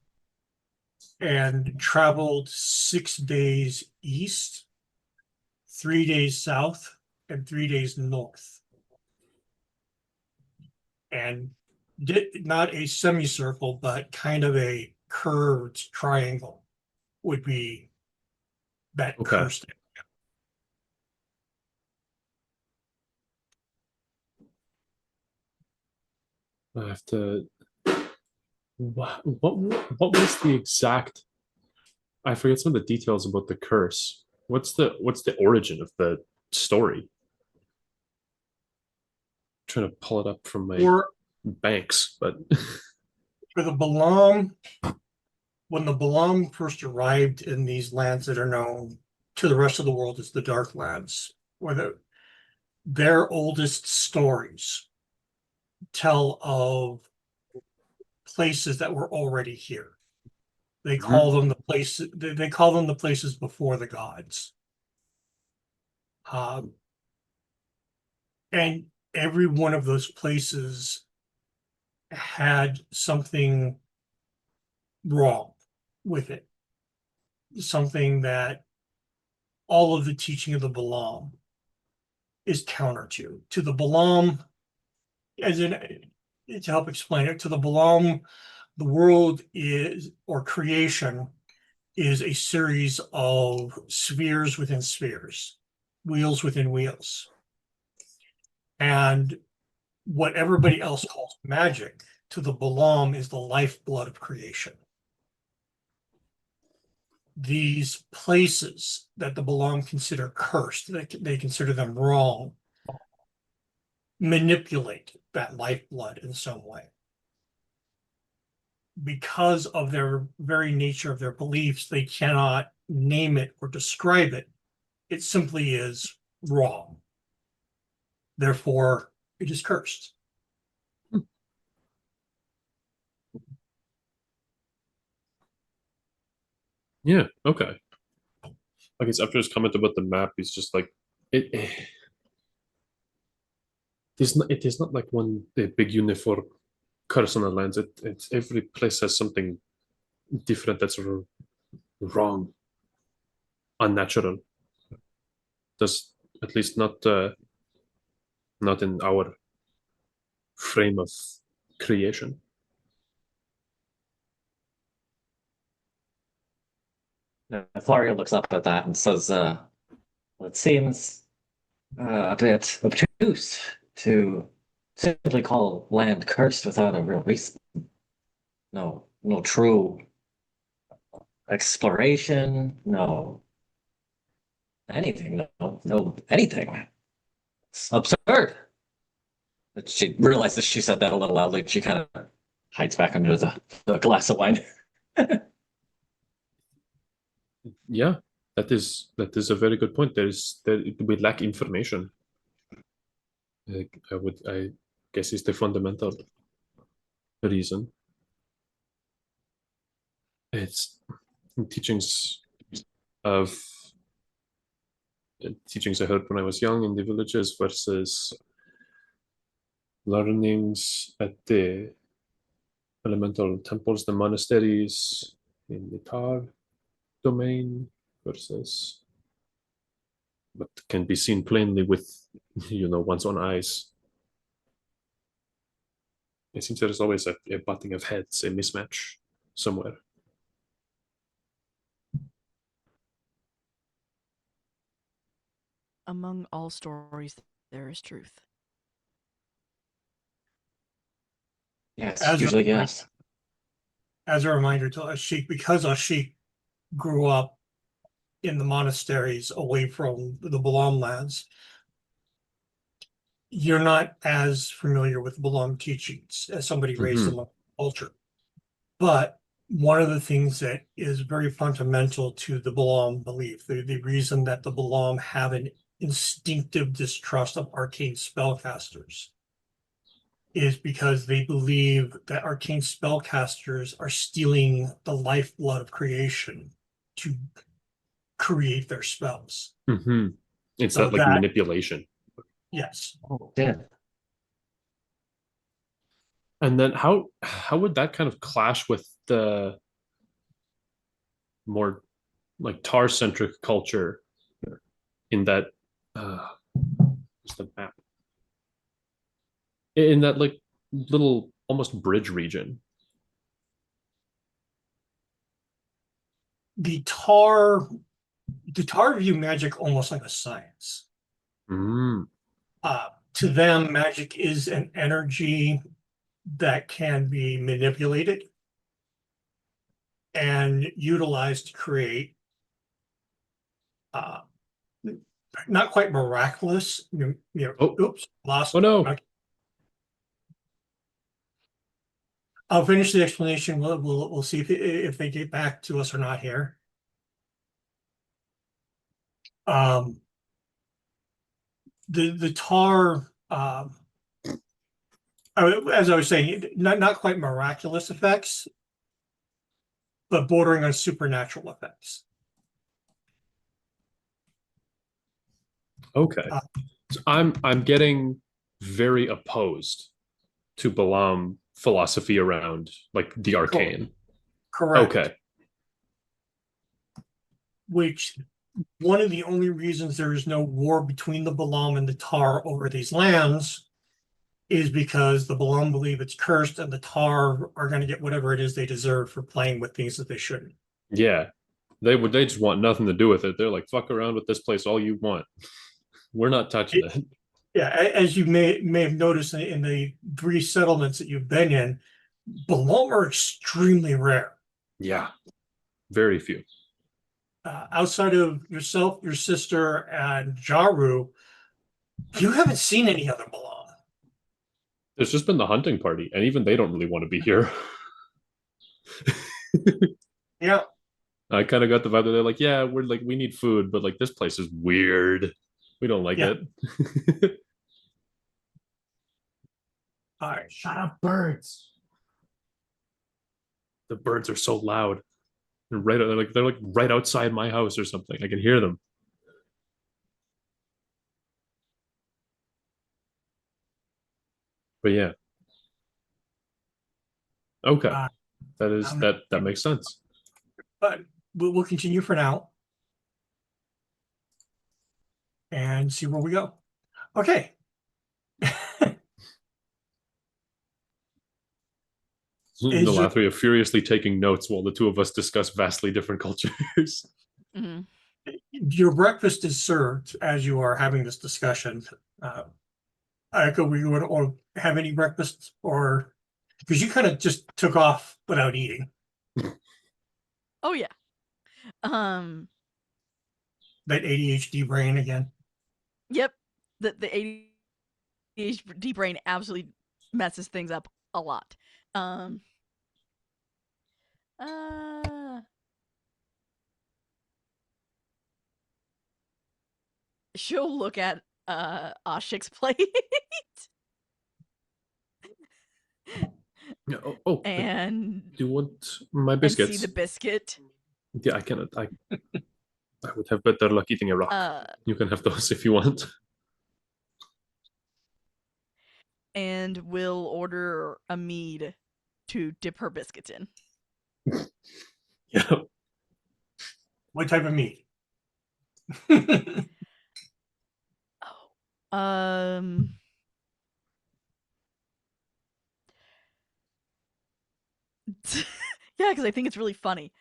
and traveled 6 days east, 3 days south, and 3 days north, and did not a semicircle, but kind of a curved triangle would be that okay, cursed. I have to. What was the exact? I forget some of the details about the curse. What's the origin of the story? Trying to pull it up from my Or banks, but for the Balam, when the Balam first arrived in these lands that are known to the rest of the world as the Dark Lands, their oldest stories tell of places that were already here. They call them the places. They call them the places before the gods. Um, and every one of those places had something wrong with it, something that all of the teaching of the Balaam is counter to. To the Balaam, as in to help explain it, to the Balaam, the world is, or creation is a series of spheres within spheres, wheels within wheels. And what everybody else calls magic, to the Balaam is the lifeblood of creation. These places that the Balaam consider cursed, they consider them wrong, manipulate that lifeblood in some way. Because of their very nature of their beliefs, they cannot name it or describe it. It simply is wrong. Therefore, it is cursed. yeah, okay. I guess after his comment about the map, he's just like it. It is not like one big uniform curse on the lands. Every place has something different that's wrong, unnatural. Does at least not in our frame of creation. Tharia looks up at that and says, well, it seems a bit obtuse to simply call land cursed without a real reason. No true exploration, no anything, no anything. It's absurd. But she realizes she said that a little loudly. She kind of hides back under the glass of wine. Yeah, that is a very good point. We lack information. I guess is the fundamental reason. It's teachings of teachings I heard when I was young in the villages versus learnings at the elemental temples, the monasteries in the Tar domain versus what can be seen plainly with one's own eyes. It seems there's always a butting of heads, a mismatch somewhere. Among all stories, there is truth. Yes, As a- usually yes. As a reminder to Ashik, because Ashik grew up in the monasteries away from the Balam lands, you're not as familiar with Balam teachings as somebody raised in the culture. But one of the things that is very fundamental to the Balam belief, the reason that the Balam have an instinctive distrust of arcane spellcasters, is because they believe that arcane spellcasters are stealing the lifeblood of creation to create their spells. Mm-hmm. It's So that like manipulation. Yes. Oh, yeah. And then how would that kind of clash with the more like tar centric culture in that what's the map? In that like little almost bridge region. The tar view magic almost like a science. Mm. To them, magic is an energy that can be manipulated and utilized to create not quite miraculous, oops, lost. Oh no. Okay. I'll finish the explanation. We'll see if they get back to us or not here. The tar, as I was saying, not quite miraculous effects, but bordering on supernatural effects. Okay. So I'm getting very opposed to Balaam philosophy around like the arcane. Correct. Okay. Which one of the only reasons there is no war between the Balam and the Tar over these lands is because the Balam believe it's cursed and the Tar are going to get whatever it is they deserve for playing with things that they shouldn't. Yeah. They just want nothing to do with it. They're like, fuck around with this place all you want. We're not touching it. Yeah, as you may have noticed in the 3 settlements that you've been in, Balam are extremely rare. Yeah. Very few. Outside of yourself, your sister, and Jaru, you haven't seen any other Balam. There's just been the hunting party, and even they don't really want to be here. Yeah. I kind of got the vibe that they're like, yeah, we're like, we need food, but like this place is weird. We don't like it. All right. Shut up, birds. The birds are so loud. They're like right outside my house or something. I can hear them. But yeah. Okay, Uh, that makes sense. but we'll continue for now and see where we go. Okay. Is your, Nalathria furiously taking notes while the two of us discuss vastly different cultures. Mhm. your breakfast is served as you are having this discussion. Aiko, were you going to have any breakfast, or because you kind of just took off without eating? Oh yeah. That ADHD brain again. Yep. The ADHD brain absolutely messes things up a lot. Uh, she'll look at Ashik's plate and do you want my and see biscuits? the biscuit. Yeah, I cannot. I would have better luck eating a rock. You can have those if you want. And will order a mead to dip her biscuits in. Yeah. What type of meat? Oh. Yeah, because I think it's really funny.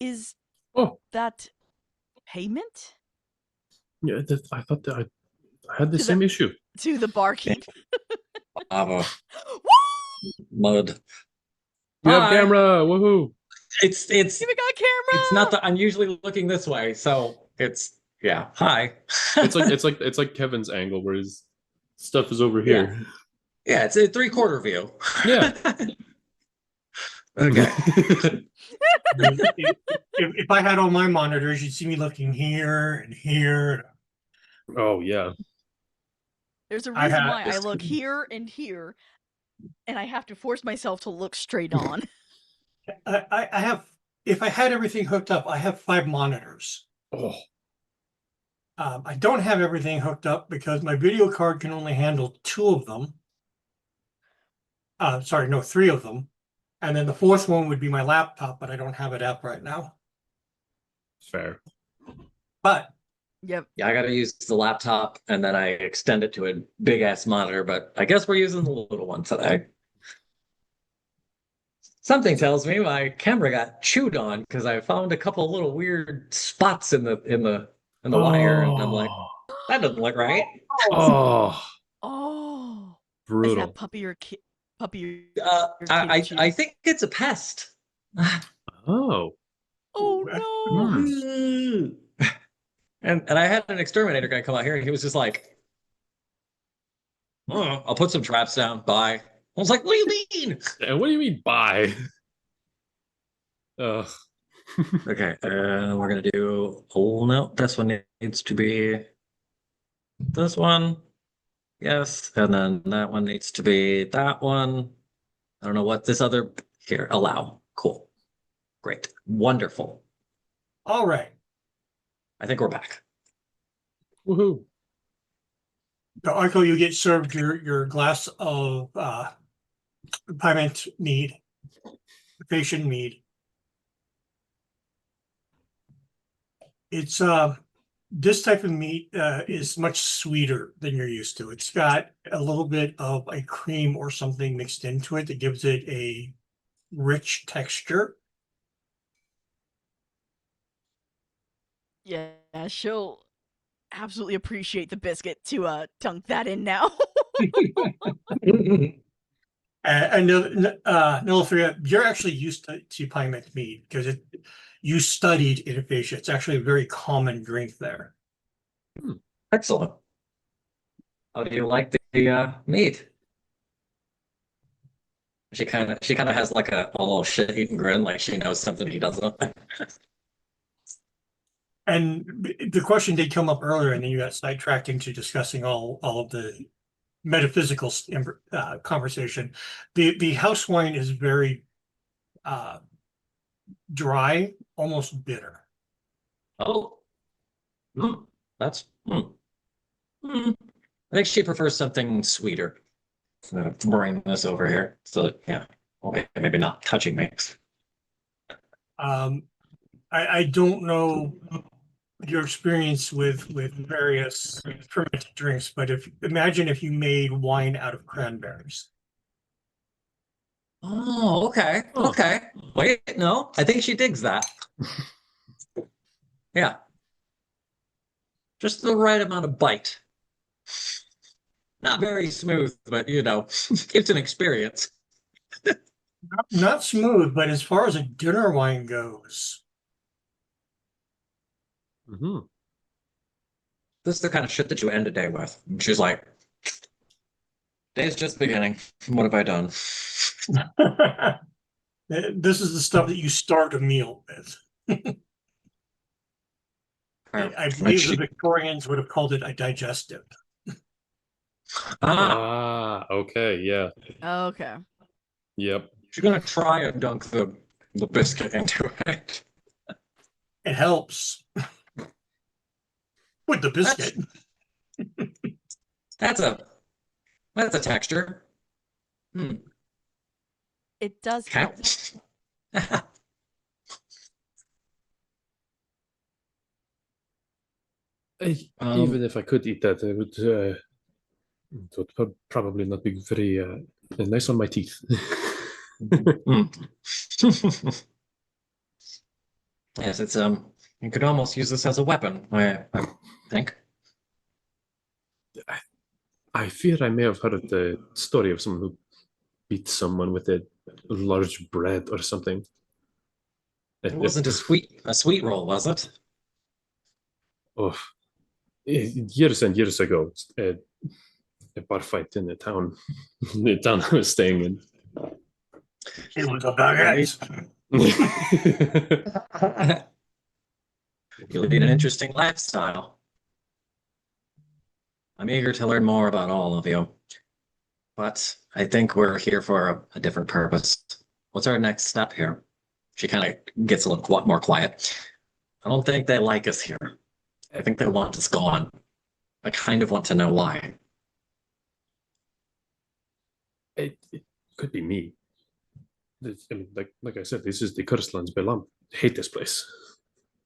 Is Oh, that payment yeah. I thought that I had the To same issue. to the barkeep? Lava, Woo! mud. You have Hi. camera. Woohoo! It's We got camera. it's not that I'm usually looking this way, so it's yeah. Hi. It's like Kevin's angle where his stuff is over Yeah. here. Yeah, it's a 3/4 view. Yeah. Okay. If I had all my monitors, you'd see me looking here and here. Oh yeah. There's a I reason have- why I look here and here, and I have to force myself to look straight on. I have, if I had everything hooked up, I have 5 monitors. Oh. I don't have everything hooked up because my video card can only handle 2 of them. Sorry, no, 3 of them. And then the 4th one would be my laptop, but I don't have it up right now. Fair. But Yep. Yeah, I gotta use the laptop and then I extend it to a big ass monitor, but I guess we're using the little one today. Something tells me my camera got chewed on because I found a couple little weird spots in the wire, and I'm like, that doesn't look right. Oh, Oh. Is brutal. that puppy or kid? Puppy. I think it's a pest. Oh. Oh no. And I had an exterminator guy come out here and he was just like, oh, I'll put some traps down. Bye. I was like, what do you mean? And what do you mean by? Ugh. Okay, we're gonna do. Oh no, this one needs to be this one. Yes, and then that one needs to be that one. I don't know what this other here. Allow. Cool. Great. Wonderful. all right. I think we're back. Woohoo. So, Arco, you get served your glass of piment mead, patient mead. It's this type of meat is much sweeter than you're used to. It's got a little bit of a cream or something mixed into it that gives it a rich texture. Yeah, she'll absolutely appreciate the biscuit to dunk that in now. And Nilithria, you're actually used to piment mead because you studied in aphasia. It's actually a very common drink there. Excellent. How do you like the meat? She kind of has like a little shit-eating grin, like she knows something he doesn't. And the question did come up earlier, and then you got sidetracked into discussing all of the metaphysical conversation. The house wine is very dry, almost bitter. Oh, that's. I think she prefers something sweeter. Bring this over here. So yeah. Okay, maybe not touching mix. I don't know your experience with various fermented drinks, but imagine if you made wine out of cranberries. Oh, okay. Oh. Okay. Wait, no, I think she digs that. Yeah. Just the right amount of bite. Not very smooth, but it's an experience. Not smooth, but as far as a dinner wine goes, Hmm. This is the kind of shit that you end a day with. And she's like, day's just beginning. What have I done? this is the stuff that you start a meal with. I believe the Victorians would have called it a digestive. Okay, yeah. Okay. Yep. She's gonna try and dunk the biscuit into it. It helps with the biscuit. That's a texture. It does help. Count. Even if I could eat that, it would probably not be very nice on my teeth. Yes, it's you could almost use this as a weapon, I think. I fear I may have heard the story of someone who beat someone with a large bread or something. It wasn't a sweet roll, was it? Oh, years and years ago, a bar fight in the town, the town I was staying in. It was a baguette. You lead an interesting lifestyle. I'm eager to learn more about all of you. But I think we're here for a different purpose. What's our next step here? She kind of gets a little more quiet. I don't think they like us here. I think they want us gone. I kind of want to know why. It could be me. I mean, like I said, this is the cursed lands below. I hate this place.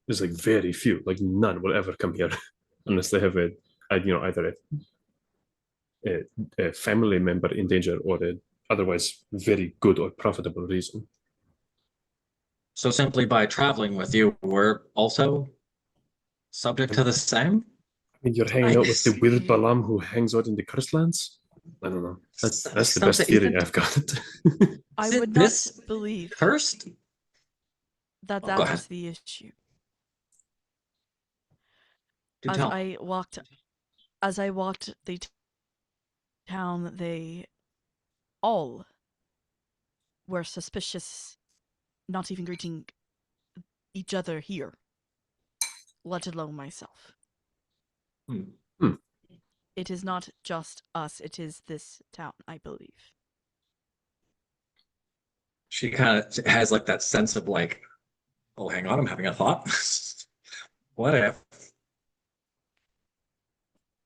There's like very few, like none will ever come here unless they have either a family member in danger or a otherwise very good or profitable reason. So simply by traveling with you, we're also subject to the same? I mean, you're hanging out with the weird Balam who hangs out in the cursed lands? I don't know. That's the best theory I've got. I would this not believe cursed? that go that ahead. is the issue. Do As tell. I walked the town, they all were suspicious, not even greeting each other here, let alone myself. Hmm. It is not just us, it is this town, I believe. She kind of has like that sense of like, oh, hang on, I'm having a thought. What if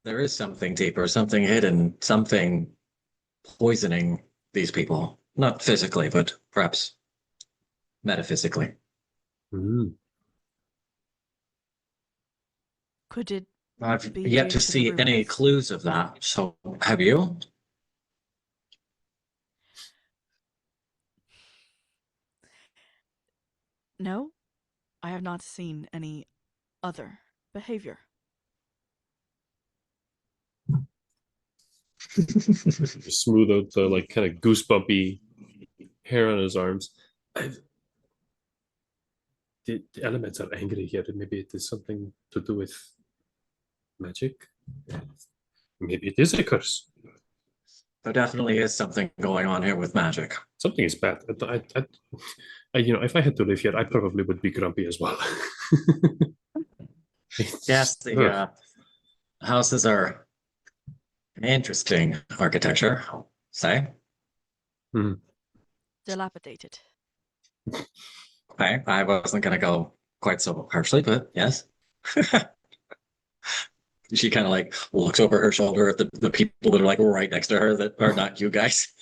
there is something deeper, something hidden, something poisoning these people? Not physically, but perhaps metaphysically. Mm. Could it I've be yet due to the see any rumors? clues of that. So have you? No, I have not seen any other behavior. Smooth out the like kind of goosebumpy hair on his arms. The elements are angry here. Maybe it is something to do with magic. Maybe it is a curse. There definitely is something going on here with magic. Something is bad. If I had to live here, I probably would be grumpy as well. Yes, the houses are interesting architecture, I'll say. Dilapidated. Okay, I wasn't going to go quite so harshly, but yes. She kind of like looks over her shoulder at the people that are like right next to her that are not you guys.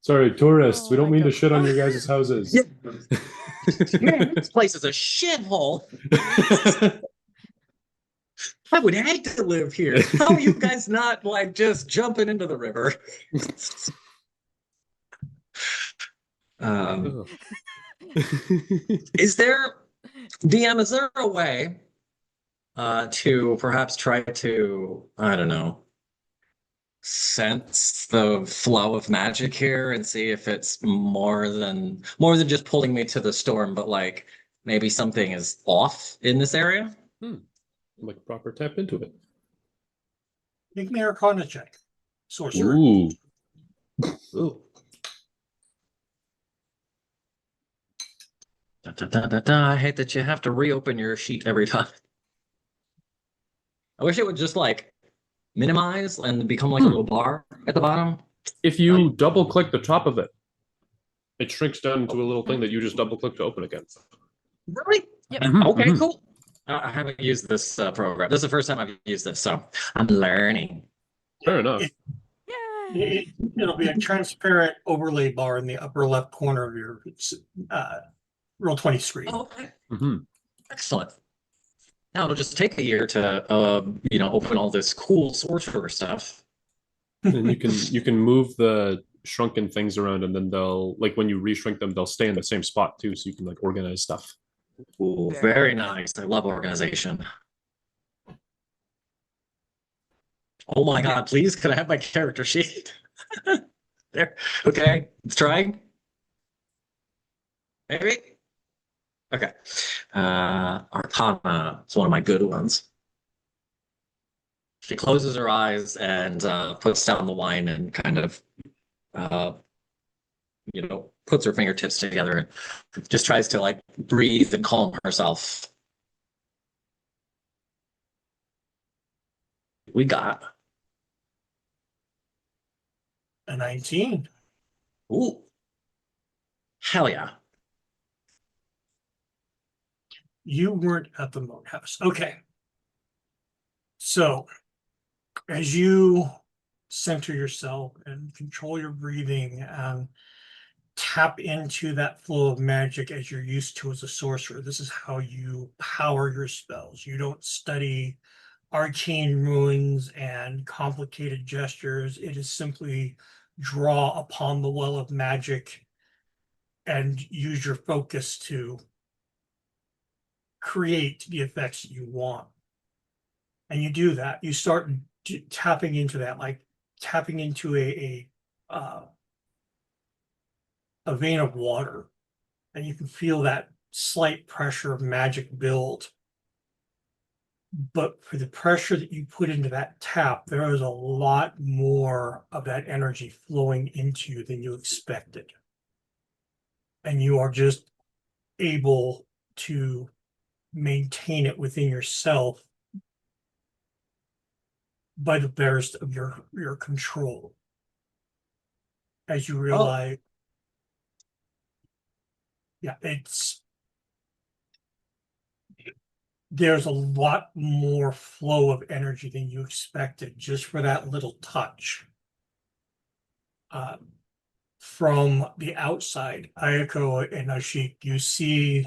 Sorry, tourists. We Oh don't my mean to God. shit on your guys' houses. Man, this place is a shithole. I would hate to live here. How are you guys not like just jumping into the river? Oh. Is there, DM, is there a way to perhaps try to, I don't know, sense the flow of magic here and see if it's more than just pulling me to the storm, but like maybe something is off in this area? Like proper tap into it. Make me an Arcana check. Sorcerer. Ooh. Ooh. Da, da, da, da, da. I hate that you have to reopen your sheet every time. I wish it would just like minimize and become like a little bar at the bottom. If you double click the top of it, it shrinks down into a little thing that you just double click to open again. Really? Yep. Okay, cool. I haven't used this program. This is the first time I've used this, so I'm learning. Fair enough. Yay! It'll be a transparent overlay bar in the upper left corner of your Roll20 screen. Oh, okay. Mm-hmm. Excellent. Now it'll just take a year to open all this cool sorcerer stuff. And you can move the shrunken things around, and then they'll, like, when you reshrink them, they'll stay in the same spot too, so you can like organize stuff. Ooh, very nice. I love organization. Oh my God, please, could I have my character sheet? There. Okay, let's try. Maybe. Okay. Arcana is one of my good ones. She closes her eyes and puts down the wine and kind of puts her fingertips together and just tries to like breathe and calm herself. We got A 19. ooh. Hell yeah. You weren't at the moat house. Okay. So as you center yourself and control your breathing and tap into that flow of magic as you're used to as a sorcerer, this is how you power your spells. You don't study arcane runes and complicated gestures. It is simply draw upon the well of magic and use your focus to create the effects you want. And you do that. You start tapping into that, like tapping into a vein of water, and you can feel that slight pressure of magic build. But for the pressure that you put into that tap, there is a lot more of that energy flowing into you than you expected. And you are just able to maintain it within yourself by the barest of your control. As you realize, there's a lot more flow of energy than you expected just for that little touch. From the outside, Ayako and Ashik, you see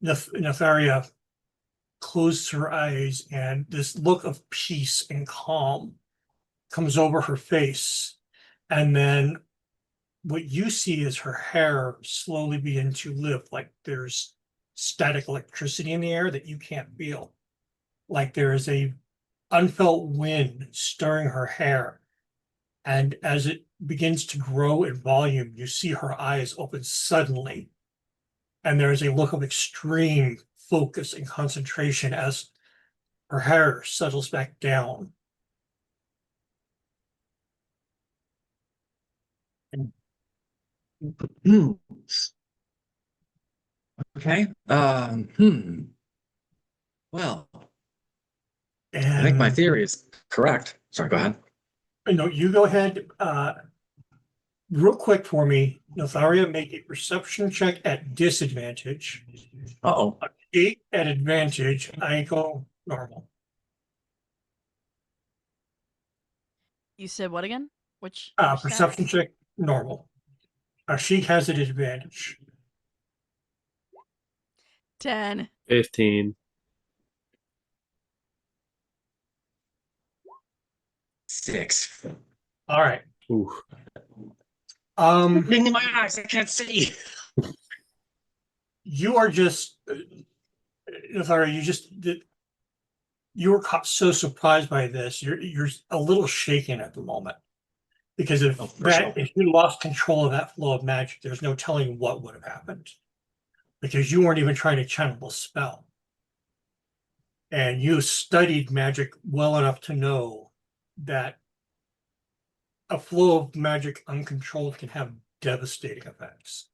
Nefaria closes her eyes and this look of peace and calm comes over her face. And then what you see is her hair slowly begin to lift, like there's static electricity in the air that you can't feel. Like there is a unfelt wind stirring her hair. And as it begins to grow in volume, you see her eyes open suddenly. And there is a look of extreme focus and concentration as her hair settles back down. Okay. Well, I think my And theory is correct. Sorry, go ahead. no, you go ahead. Real quick for me, Notharia, make a perception check at disadvantage. Uh-oh. 8 at advantage. I go normal. You said what again? Which Perception check, normal. Sheik has an advantage. 10. 15. 6. All right. Ooh. In my eyes, I can't see. You are just, Nathara, you were caught so surprised by this. You're a little shaken at the moment because if if you lost control of that flow of magic, there's no telling what would have happened because you weren't even trying to channel a spell, and you studied magic well enough to know that a flow of magic uncontrolled can have devastating effects.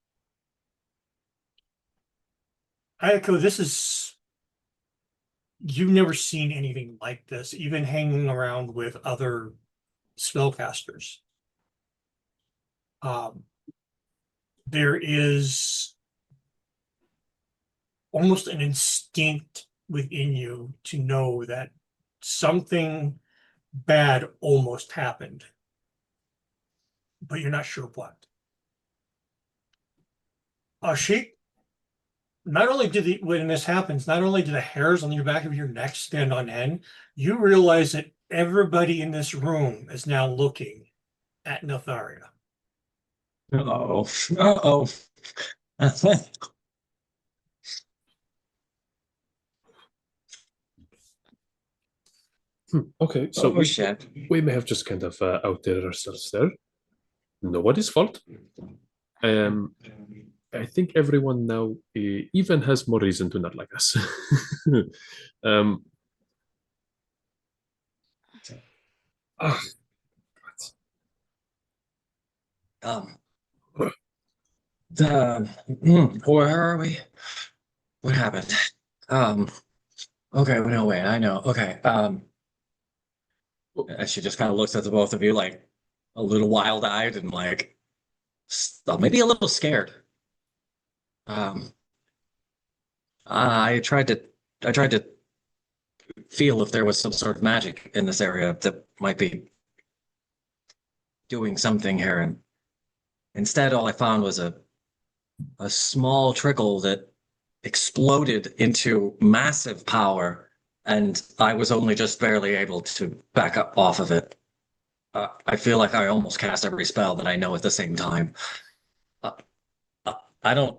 Ayako, you've never seen anything like this, even hanging around with other spellcasters. There is almost an instinct within you to know that something bad almost happened, but you're not sure what. Sheik, not only when this happens, not only do the hairs on your back of your neck stand on end, you realize that everybody in this room is now looking at Notharia. Uh-oh. Uh-oh. Okay, so Oh, shit. we may have just kind of outdid ourselves there. Nobody's fault. I think everyone now even has more reason to not like us. Ah, where are we? What happened? Okay, no, wait, I know. Okay. She just kind of looks at the both of you like a little wild-eyed and like maybe a little scared. Um, I tried to I tried to feel if there was some sort of magic in this area that might be doing something here, and instead all I found was a small trickle that exploded into massive power, and I was only just barely able to back up off of it. I feel like I almost cast every spell that I know at the same time. Uh, I don't.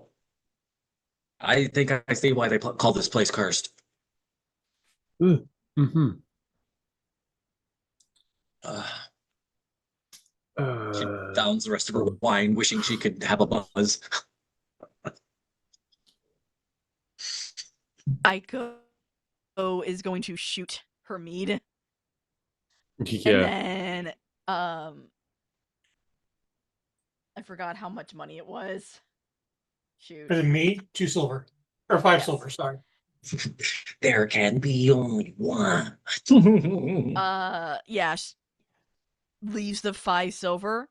I think I see why they call this place cursed. mm-hmm. She downs the rest of her wine, wishing she could have a buzz. Aiko is going to shoot her mead. Yeah. And then I forgot how much money it was. Shoot. For the mead, 2 silver. Or 5 Yes. silver, sorry. There can be only one. Yeah, leaves the 5 silver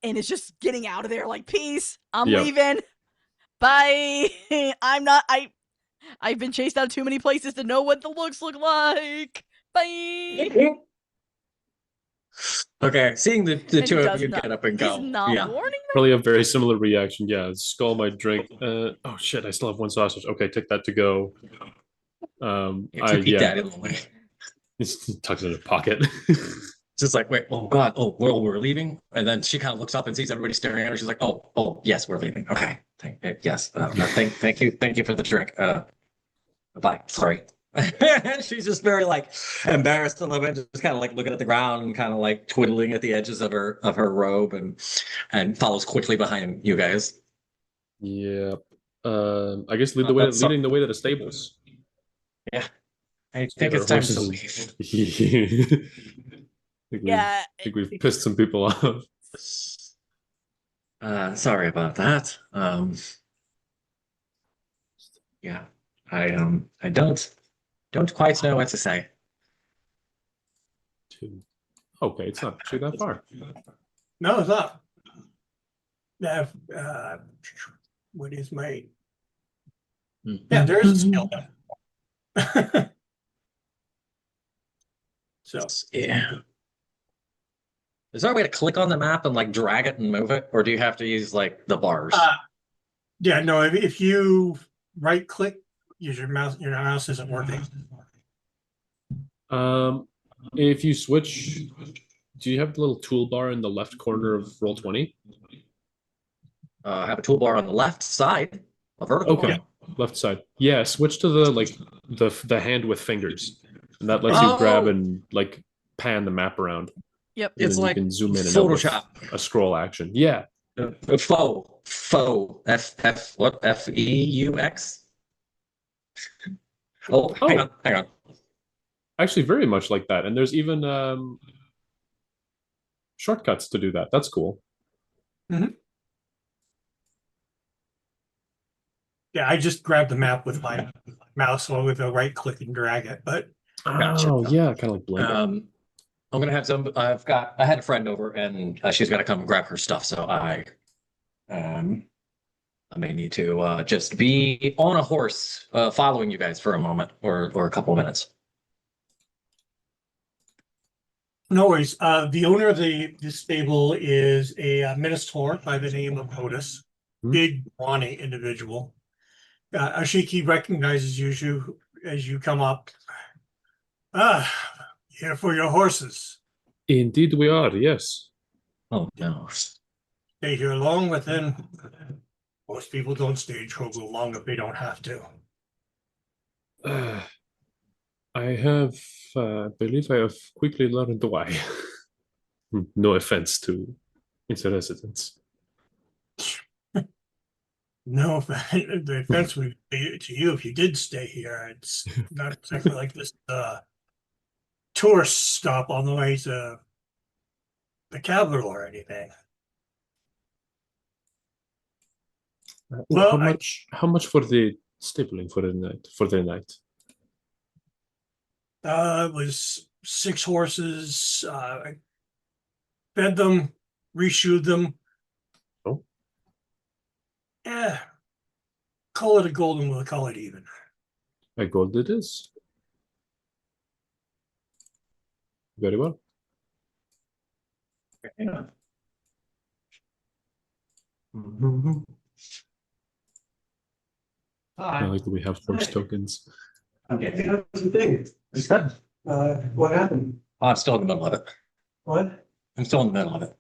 and is just getting out of there like, peace, I'm leaving. Bye. I've been chased out of too many places to know what the looks look like. Bye. Okay, seeing the two of you get up and go. He's not warning them. Probably a very similar reaction. Yeah, Skull might drink. Oh shit, I still have 1 sausage. Okay, take that to go. Keep that in the way. He tucks it in his pocket. Just like, wait, oh god, oh, we're leaving, and then she kind of looks up and sees everybody staring at her. She's like, oh, yes, we're leaving. Okay, yes, thank you for the drink. Bye. Sorry. She's just very like embarrassed a little bit, just kind of like looking at the ground and kind of like twiddling at the edges of her robe, and follows quickly behind you guys. Yep. I guess leading the way to the stables. Yeah, I think it's time to leave. Yeah, I think we've pissed some people off. Sorry about that. Yeah, I don't quite know what to say. Okay, it's not actually that far. No, it's not. What is my... Yeah, there is a skill. So yeah. Is there a way to click on the map and like drag it and move it, or do you have to use like the bars? Yeah, no, if you right click, use your mouse isn't working. If you switch, do you have the little toolbar in the left corner of Roll20? I have a toolbar on the left side, a vertical Okay, one. left side. Yeah, switch to the like the hand with fingers, and that lets you Oh! grab and like pan the map around. Yep. And It's then you like can zoom in and out with Photoshop. a scroll action. Yeah. Faux. Feux. Oh, hang Oh, on. actually, very much like that. And there's even shortcuts to do that. That's cool. Yeah, I just grabbed the map with my mouse or with a right click and drag it. But Gotcha. Oh, yeah, kind of like Blender. I'm gonna have some. I had a friend over, and she's gonna come grab her stuff. So I may need to just be on a horse, following you guys for a moment or a couple of minutes. no worries. The owner of the stable is a Minotaur by the name of Otis. Big, brawny individual. Ashiki recognizes you as you come up. Here for your horses. Indeed, we are. Yes. Oh no. Stay here long, but then most people don't stay in Trogo long if they don't have to. I believe I have quickly learned why. No offense to its residents. No, the offense would be to you if you did stay here. It's not exactly like this tourist stop on the way to the capital or anything. Well, How much for the stabling for the night? It was 6 horses. I fed them, reshoed them. Oh. Yeah. Call it a golden, we'll call it even. A gold it is. Very well. Yeah. I like that we have horse tokens. Okay. That's the thing. It's good. What happened? Oh, I'm still in the middle of it. What? I'm still in the middle of it.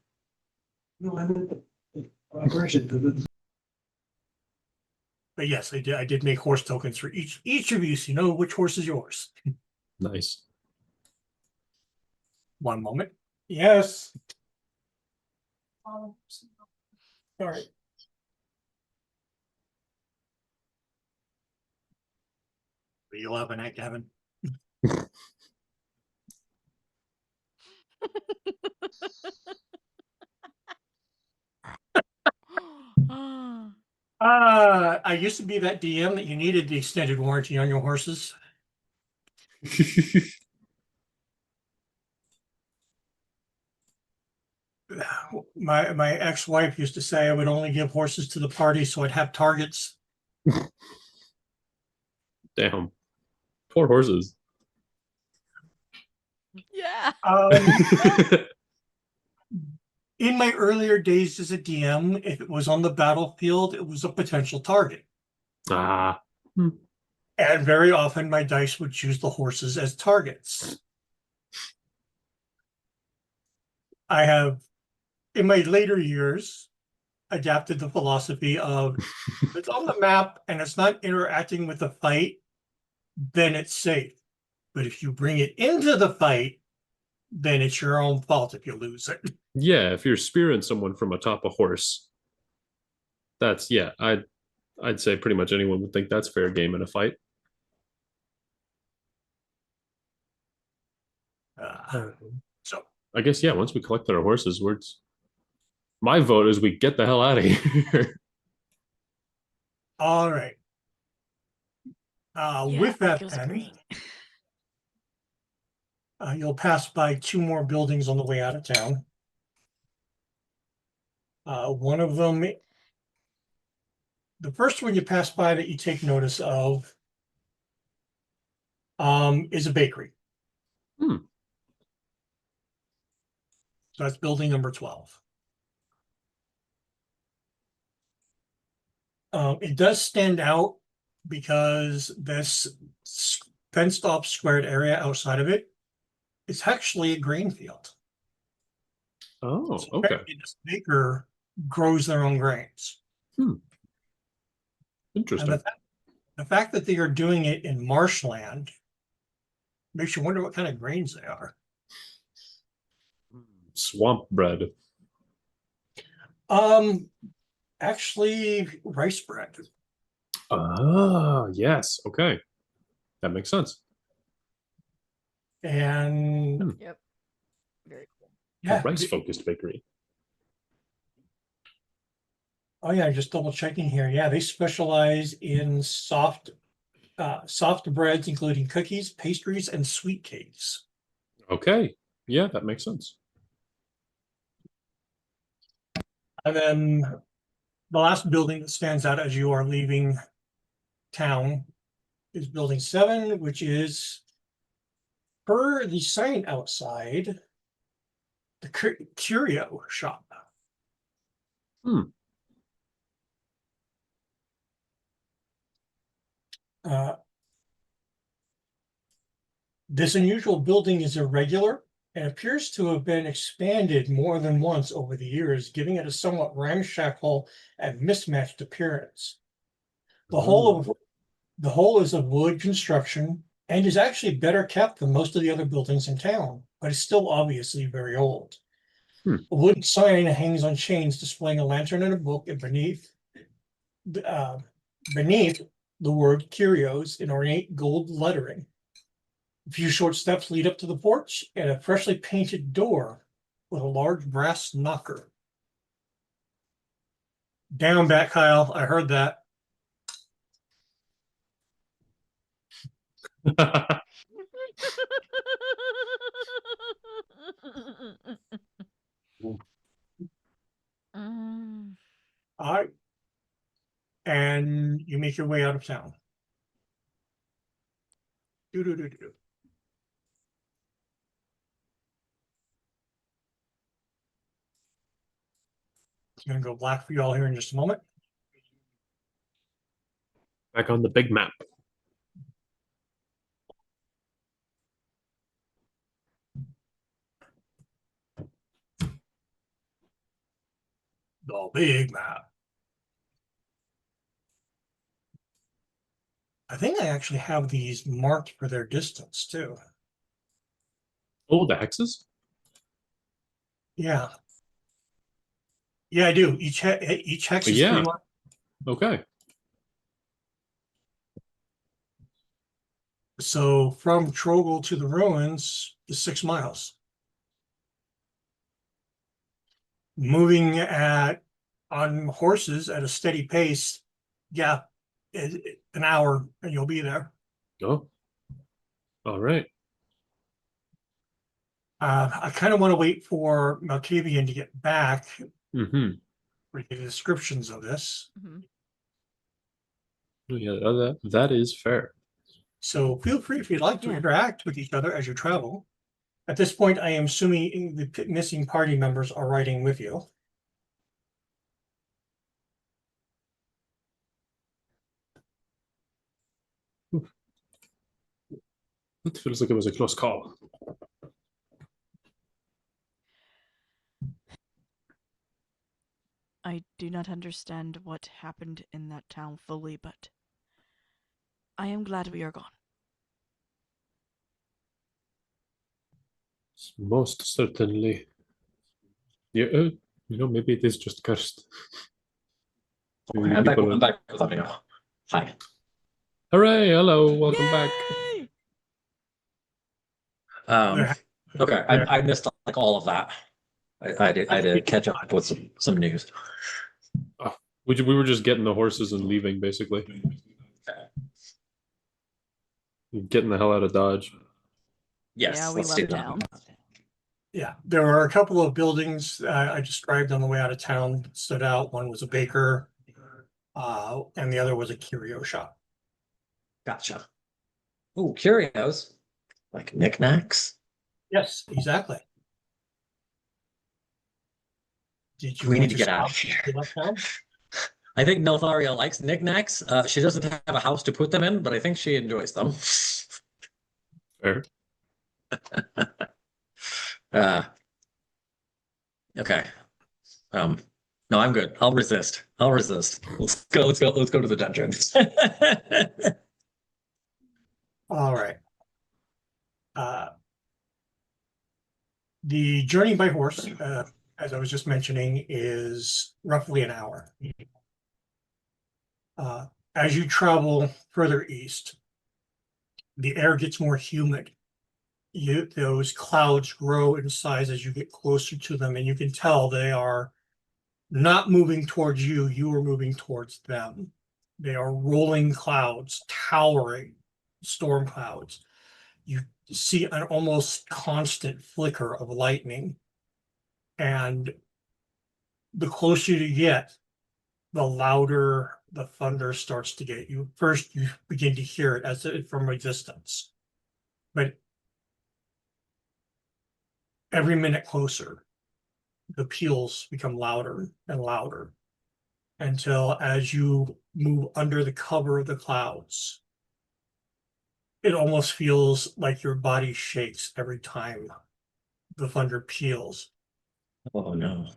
No, I meant the operation. But yes, I did make horse tokens for each of you, so you know which horse is yours. Nice. One moment. Yes. All right. What are you laughing at, Kevin? I used to be that DM that you needed the extended warranty on your horses. My ex-wife used to say I would only give horses to the party so I'd have targets. Damn. Poor horses. Yeah. In my earlier days as a DM, if it was on the battlefield, it was a potential target. Ah. And very often my dice would choose the horses as targets. I have, in my later years, adapted the philosophy of if it's on the map and it's not interacting with the fight, then it's safe. But if you bring it into the fight, then it's your own fault if you lose it. Yeah, if you're spearing someone from atop a horse, that's I'd say pretty much anyone would think that's fair game in a fight. So I guess once we collected our horses, my vote is we get the hell out of here. all right. Yeah, With that, feels then, great. you'll pass by 2 more buildings on the way out of town. One of them, the first one you pass by that you take notice of, is a bakery. So that's building number 12. It does stand out because this fenced off squared area outside of it is actually a grain field. Oh, So okay. apparently this baker grows their own grains. And Interesting. the fact that they are doing it in marshland makes you wonder what kind of grains they are. Swamp bread. Actually, rice bread. Ah, yes. Okay. That makes sense. And Yep. Very cool. A yeah, rice-focused bakery. oh yeah, just double checking here. Yeah, they specialize in soft breads, including cookies, pastries, and sweet cakes. Okay. Yeah, that makes sense. And then the last building that stands out as you are leaving town is building 7, which is, per the sign outside, the curio shop. Uh, this unusual building is irregular and appears to have been expanded more than once over the years, giving it a somewhat ramshackle and mismatched appearance. The whole is of wood construction and is actually better kept than most of the other buildings in town, but is still obviously very old. A wooden sign hangs on chains displaying a lantern and a book, and beneath the word curios in ornate gold lettering. A few short steps lead up to the porch and a freshly painted door with a large brass knocker. Down back, Kyle. I heard that. Mm. All right. And you make your way out of town. Do-do-do-do. It's going to go black for you all here in just a moment. Back on the big map. The big map. I think I actually have these marked for their distance too. Oh, the hexes? Yeah. Yeah, I do. Each hex is Yeah. 3 miles. Okay. So from Trogel to the ruins is 6 miles. Moving on horses at a steady pace, yeah, an hour and you'll be there. Oh. All right. I kind of want to wait for Malkavian to get back Mm-hmm. for the descriptions of this. Mhm. Yeah, that is fair. So feel free if you'd like to Yeah. interact with each other as you travel. At this point, I am assuming the missing party members are riding with you. It feels like it was a close call. I do not understand what happened in that town fully, but I am glad we are gone. Most certainly. Yeah, maybe it is just cursed. Maybe I'm back. people I'm are- back with audio. Hi. Hooray! Hello, welcome back. Yay! Okay, I missed like all of that. I did catch up with some news. We were just getting the horses and leaving, basically. Getting the hell out of Dodge. Yes, Yeah, we let's do left that. town. Yeah, there are a couple of buildings I described on the way out of town that stood out. One was a baker, and the other was a curio shop. Gotcha. Oh, curios, like knickknacks. Yes, exactly. Did you We want need to get out of stop here. the left town? I think Neltharia likes knickknacks. She doesn't have a house to put them in, but I think she enjoys them. Fair. Uh, okay. No, I'm good. I'll resist. I'll resist. Let's go. Let's go. Let's go to the dungeon. All right. The journey by horse, as I was just mentioning, is roughly an hour. As you travel further east, the air gets more humid. Those clouds grow in size as you get closer to them, and you can tell they are not moving towards you, you are moving towards them. They are rolling clouds, towering storm clouds. You see an almost constant flicker of lightning. And the closer you get, the louder the thunder starts to get. You first you begin to hear it from a distance, but every minute closer, the peals become louder and louder until as you move under the cover of the clouds, it almost feels like your body shakes every time the thunder peals. Oh no.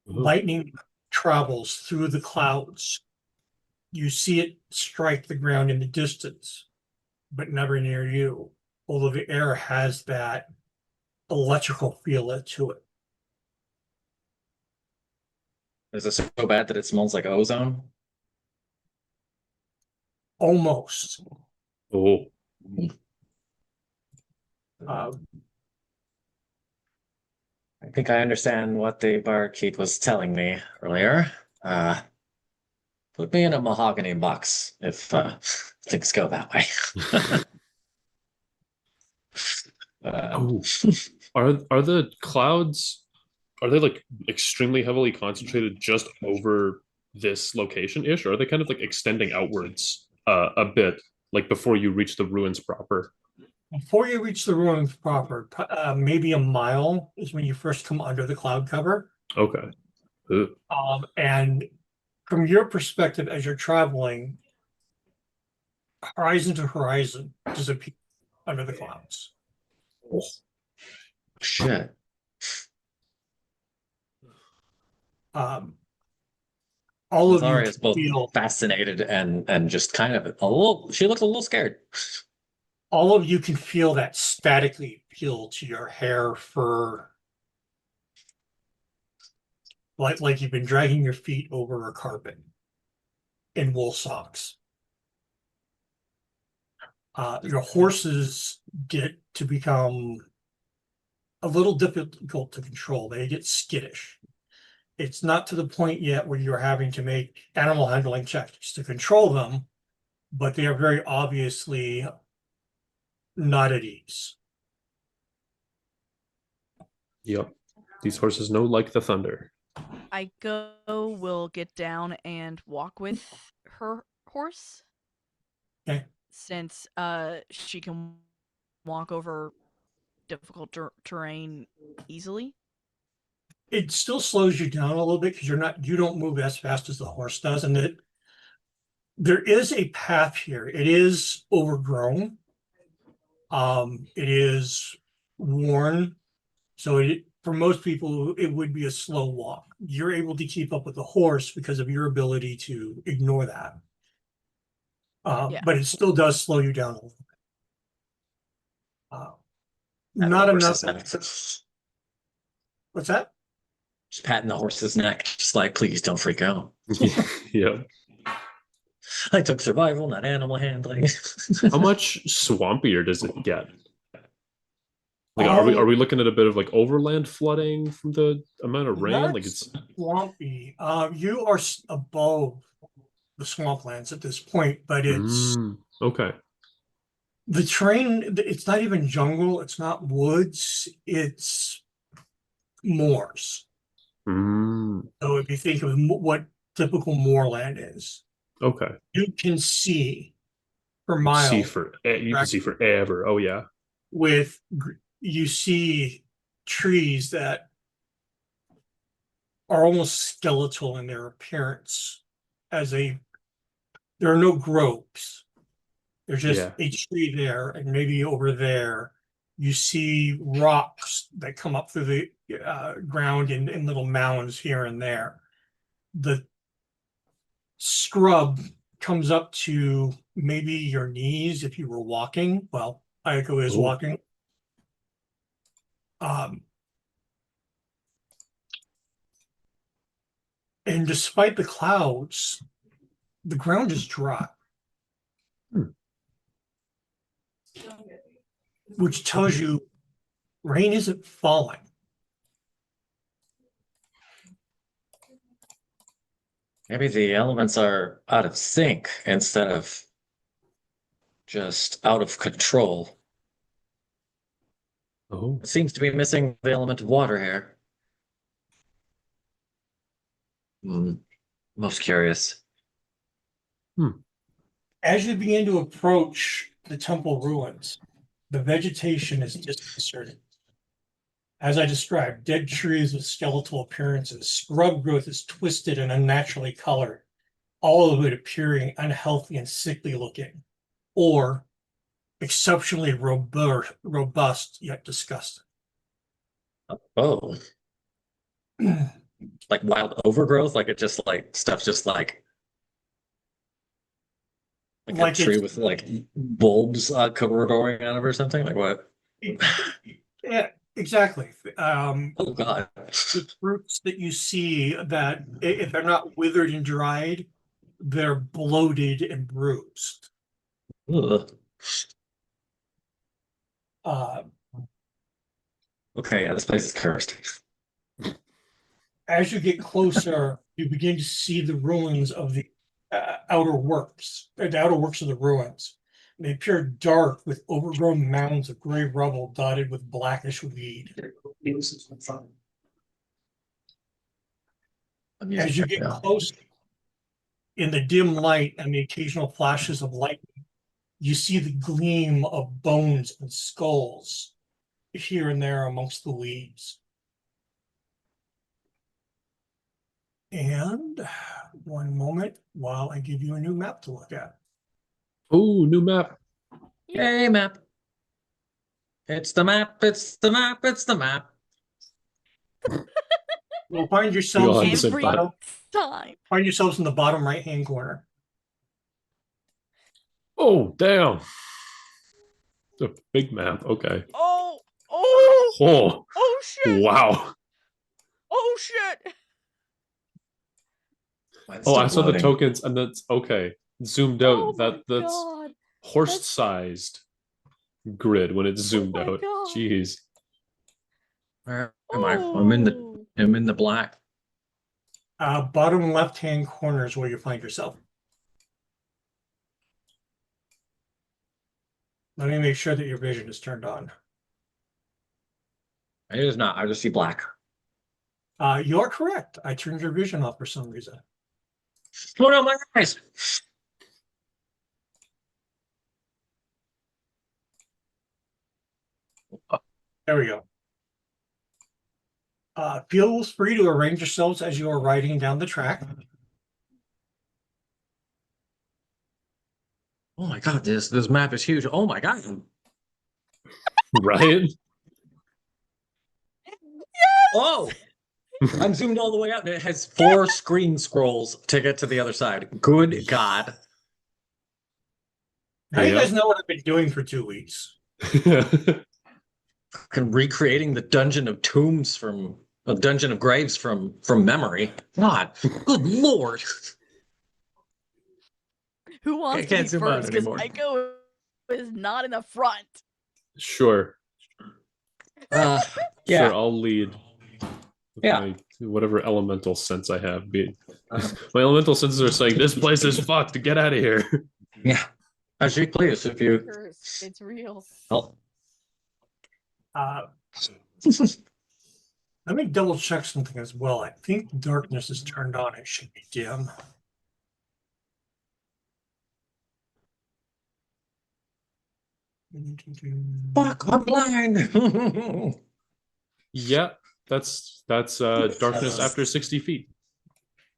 Lightning travels through the clouds. You see it strike the ground in the distance, but never near you, although the air has that electrical feel to it. Is it so bad that it smells like ozone? Almost. Oh, Uh, I think I understand what the barkeep was telling me earlier. Put me in a mahogany box if things go that way. oh. Are the clouds, are they like extremely heavily concentrated just over this location-ish, or are they kind of like extending outwards a bit, like before you reach the ruins proper? Before you reach the ruins proper, maybe a mile is when you first come under the cloud cover. Okay. Ugh. And from your perspective, as you're traveling, horizon to horizon disappear under the clouds. Shit. All of you Zara is both feel fascinated and just kind of a little. She looks a little scared. all of you can feel that statically feel to your hair, fur, like you've been dragging your feet over a carpet in wool socks. Your horses get to become a little difficult to control. They get skittish. It's not to the point yet where you're having to make animal handling checks to control them, but they are very obviously not at ease. Yep. These horses know like the thunder. I will get down and walk with her horse. Okay. Since she can walk over difficult terrain easily. It still slows you down a little bit because you don't move as fast as the horse does, and there is a path here. It is overgrown. It is worn, so for most people it would be a slow walk. You're able to keep up with the horse because of your ability to ignore that. Yeah. But it still does slow you down a little bit. Not enough. What's that? Just patting the horse's neck, just like, please don't freak out. Yeah. I took survival, not animal handling. How much swampier does it get? Like, are we looking at a bit of like overland flooding from the amount of rain? Like it's swampy. You are above the swamplands at this point, but it's okay. the terrain. It's not even jungle. It's not woods. It's moors. So if you think of what typical moorland is, Okay. you can see for miles. You can see forever. Oh yeah. You see trees that are almost skeletal in their appearance. There are no groves. There's just Yeah. a tree there, and maybe over there you see rocks that come up through the ground in little mounds here and there. The scrub comes up to maybe your knees if you were walking. Well, Ayako is Oh. walking. And despite the clouds, the ground is dry. Which tells you rain isn't falling. Maybe the elements are out of sync instead of just out of control. Oh. It seems to be missing the element of water here. Most curious. As you begin to approach the temple ruins, the vegetation is disconcerting. As I described, dead trees with skeletal appearances, scrub growth is twisted and unnaturally colored, all of it appearing unhealthy and sickly looking, or exceptionally robust yet disgusting. Oh, like wild overgrowth, like it just like stuff's just like Like a tree it's- with like bulbs growing out of it or something. Like what? Yeah, exactly. Oh God. The fruits that you see that if they're not withered and dried, they're bloated and bruised. Ugh. Uh, Okay, yeah, this place is cursed. as you get closer, you begin to see the ruins of the outer works, the outer works of the ruins. They appear dark with overgrown mounds of gray rubble dotted with blackish weed. As you get close, in the dim light and the occasional flashes of lightning, you see the gleam of bones and skulls here and there amongst the weeds. And one moment while I give you a new map to look at. Oh, new map. Hey, map. It's the map. It's the map. It's the map. You'll find We all yourselves have in the the same Every bottom, time. find yourselves in the bottom right-hand corner. Oh, damn. It's a big map. Okay. Oh, Oh, shit. wow. Oh shit. Mine's Oh, still I saw the loading. tokens, and that's okay. Zoomed Oh out. my That's God. horse-sized grid when it's zoomed my out. God. Jeez. Where am I? I'm in the black. Bottom left-hand corner is where you find yourself. Let me make sure that your vision is turned on. It is not. I just see black. You're correct. I turned your vision off for some reason. Oh no, my eyes. There we go. Feel free to arrange yourselves as you are riding down the track. Oh my God, this map is huge. Oh my God. Right? Oh, I'm zoomed all the way out. It has 4 screen scrolls to get to the other side. Good God. Now you Yeah. guys know what I've been doing for 2 weeks. Recreating the Dungeon of Tombs from a Dungeon of Graves from memory. God, good Lord. Who wants to can't be zoom out first? Because anymore. Aiko is not in the front. Sure. Yeah. Sure, I'll lead. With Yeah. my whatever elemental sense I have. My elemental senses are saying, this place is fucked. Get out of here. Yeah. As you please, if you. Curse. It's real. Oh. Let me double check something as well. I think darkness is turned on. It should be dim. Fuck, I'm blind. Yeah. That's darkness after 60 feet.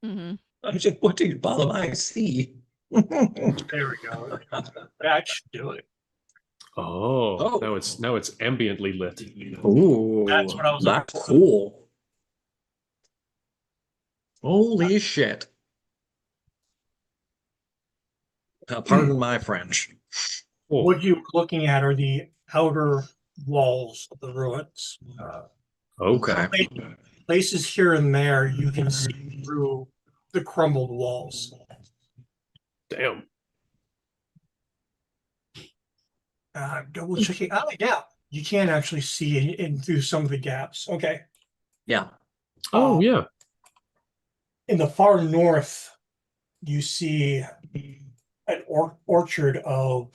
Mm-hmm. I'm just putting it bottom I see. There we go. That should do it. Oh, Oh. now it's ambiently lit. Ooh, That's what I was that's looking for. cool. Holy shit. Pardon my French. Oh, What you're looking at are the outer walls of the ruins. okay. Places here and there you can see through the crumbled walls. Damn. Double checking. Oh, yeah, you can actually see in through some of the gaps. Okay. Yeah. Oh, yeah. In the far north, you see an orchard of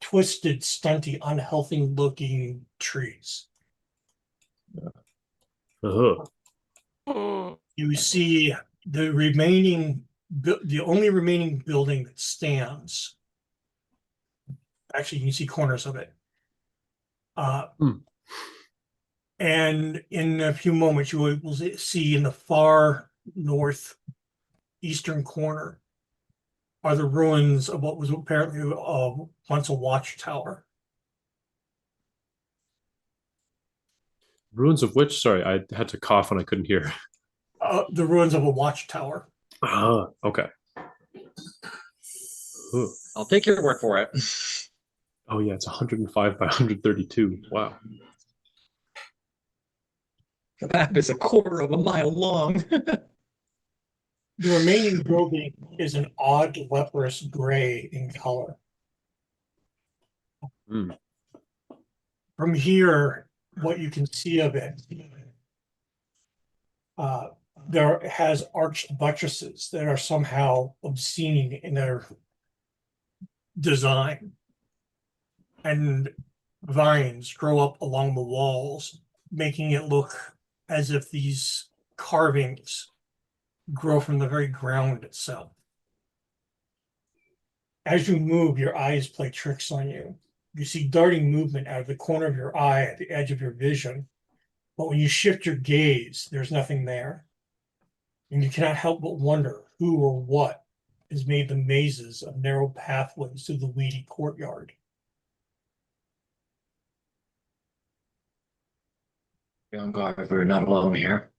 twisted, stunty, unhealthy looking trees. Uh-huh. You see the only remaining building that stands. Actually, you can see corners of it. Hmm. And in a few moments, you will see in the far northeastern corner are the ruins of what was apparently once a watchtower. Ruins of which? Sorry, I had to cough when I couldn't hear. The ruins of a watchtower. Ah, okay. Huh. I'll take your word for it. Oh, yeah, it's 105 by 132. Wow. The map is a quarter of a mile long. The remaining building is an odd leprous gray in color. Hmm. From here, what you can see of it, there has arched buttresses that are somehow obscene in their design. And vines grow up along the walls, making it look as if these carvings grow from the very ground itself. As you move, your eyes play tricks on you. You see darting movement out of the corner of your eye at the edge of your vision, but when you shift your gaze, there's nothing there. And you cannot help but wonder who or what has made the mazes of narrow pathways through the weedy courtyard. Young guard, we're not alone here.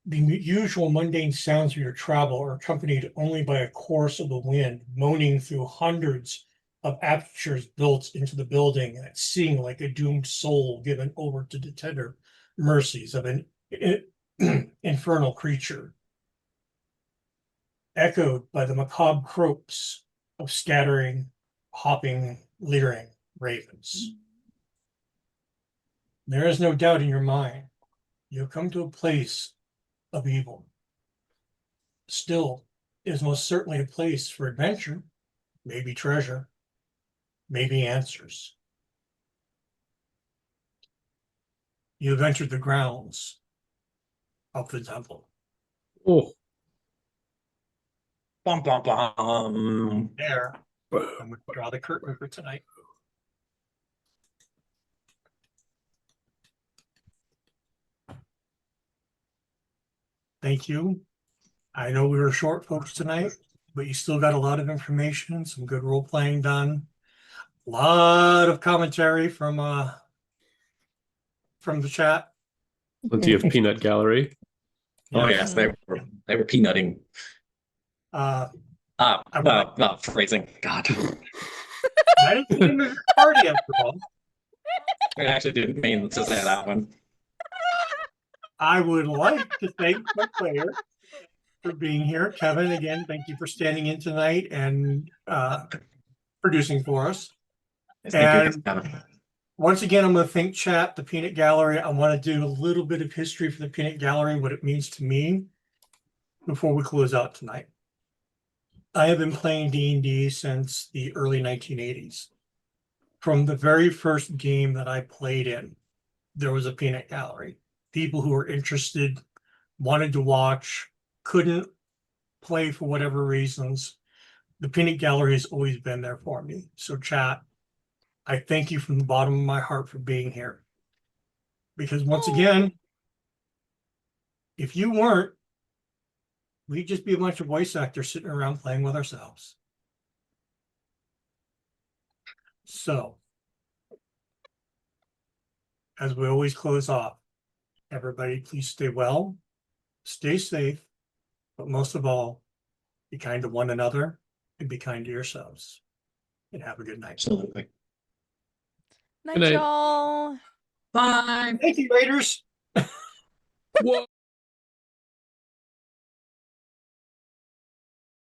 The usual mundane sounds of your travel are accompanied only by a chorus of the wind moaning through hundreds of apertures built into the building and sing like a doomed soul given over to the tender mercies of an infernal creature, echoed by the macabre croaks of scattering, hopping, leering ravens. There is no doubt in your mind you have come to a place of evil. Still, it is most certainly a place for adventure, maybe treasure, maybe answers. You have entered the grounds of the temple. Oh. Bum, bum, bum. There, I'm going to draw the curtain for tonight. Thank you. I know we were short folks tonight, but you still got a lot of information, some good role playing done. A lot of commentary from the chat. Plenty of peanut gallery. Oh Yeah. yes, they were peanutting. Phrasing. God. I didn't think it was a party after all. I actually didn't mean to say that one. I would like to thank my player for being here. Kevin, again, thank you for standing in tonight and producing for us. Thank you, And Kevin. once again, I'm going to thank chat, the Peanut Gallery. I want to do a little bit of history for the Peanut Gallery, what it means to me before we close out tonight. I have been playing D&D since the early 1980s. From the very first game that I played in, there was a Peanut Gallery. People who were interested, wanted to watch, couldn't play for whatever reasons. The Peanut Gallery has always been there for me. So chat, I thank you from the bottom of my heart for being here. Because once again, if you weren't, we'd just be a bunch of voice actors sitting around playing with ourselves. So, as we always close off, everybody please stay well, stay safe, but most of all, be kind to one another and be kind to yourselves. And have a good night. Absolutely. Night, night. y'all. Bye. Thank you, Raiders. Whoa.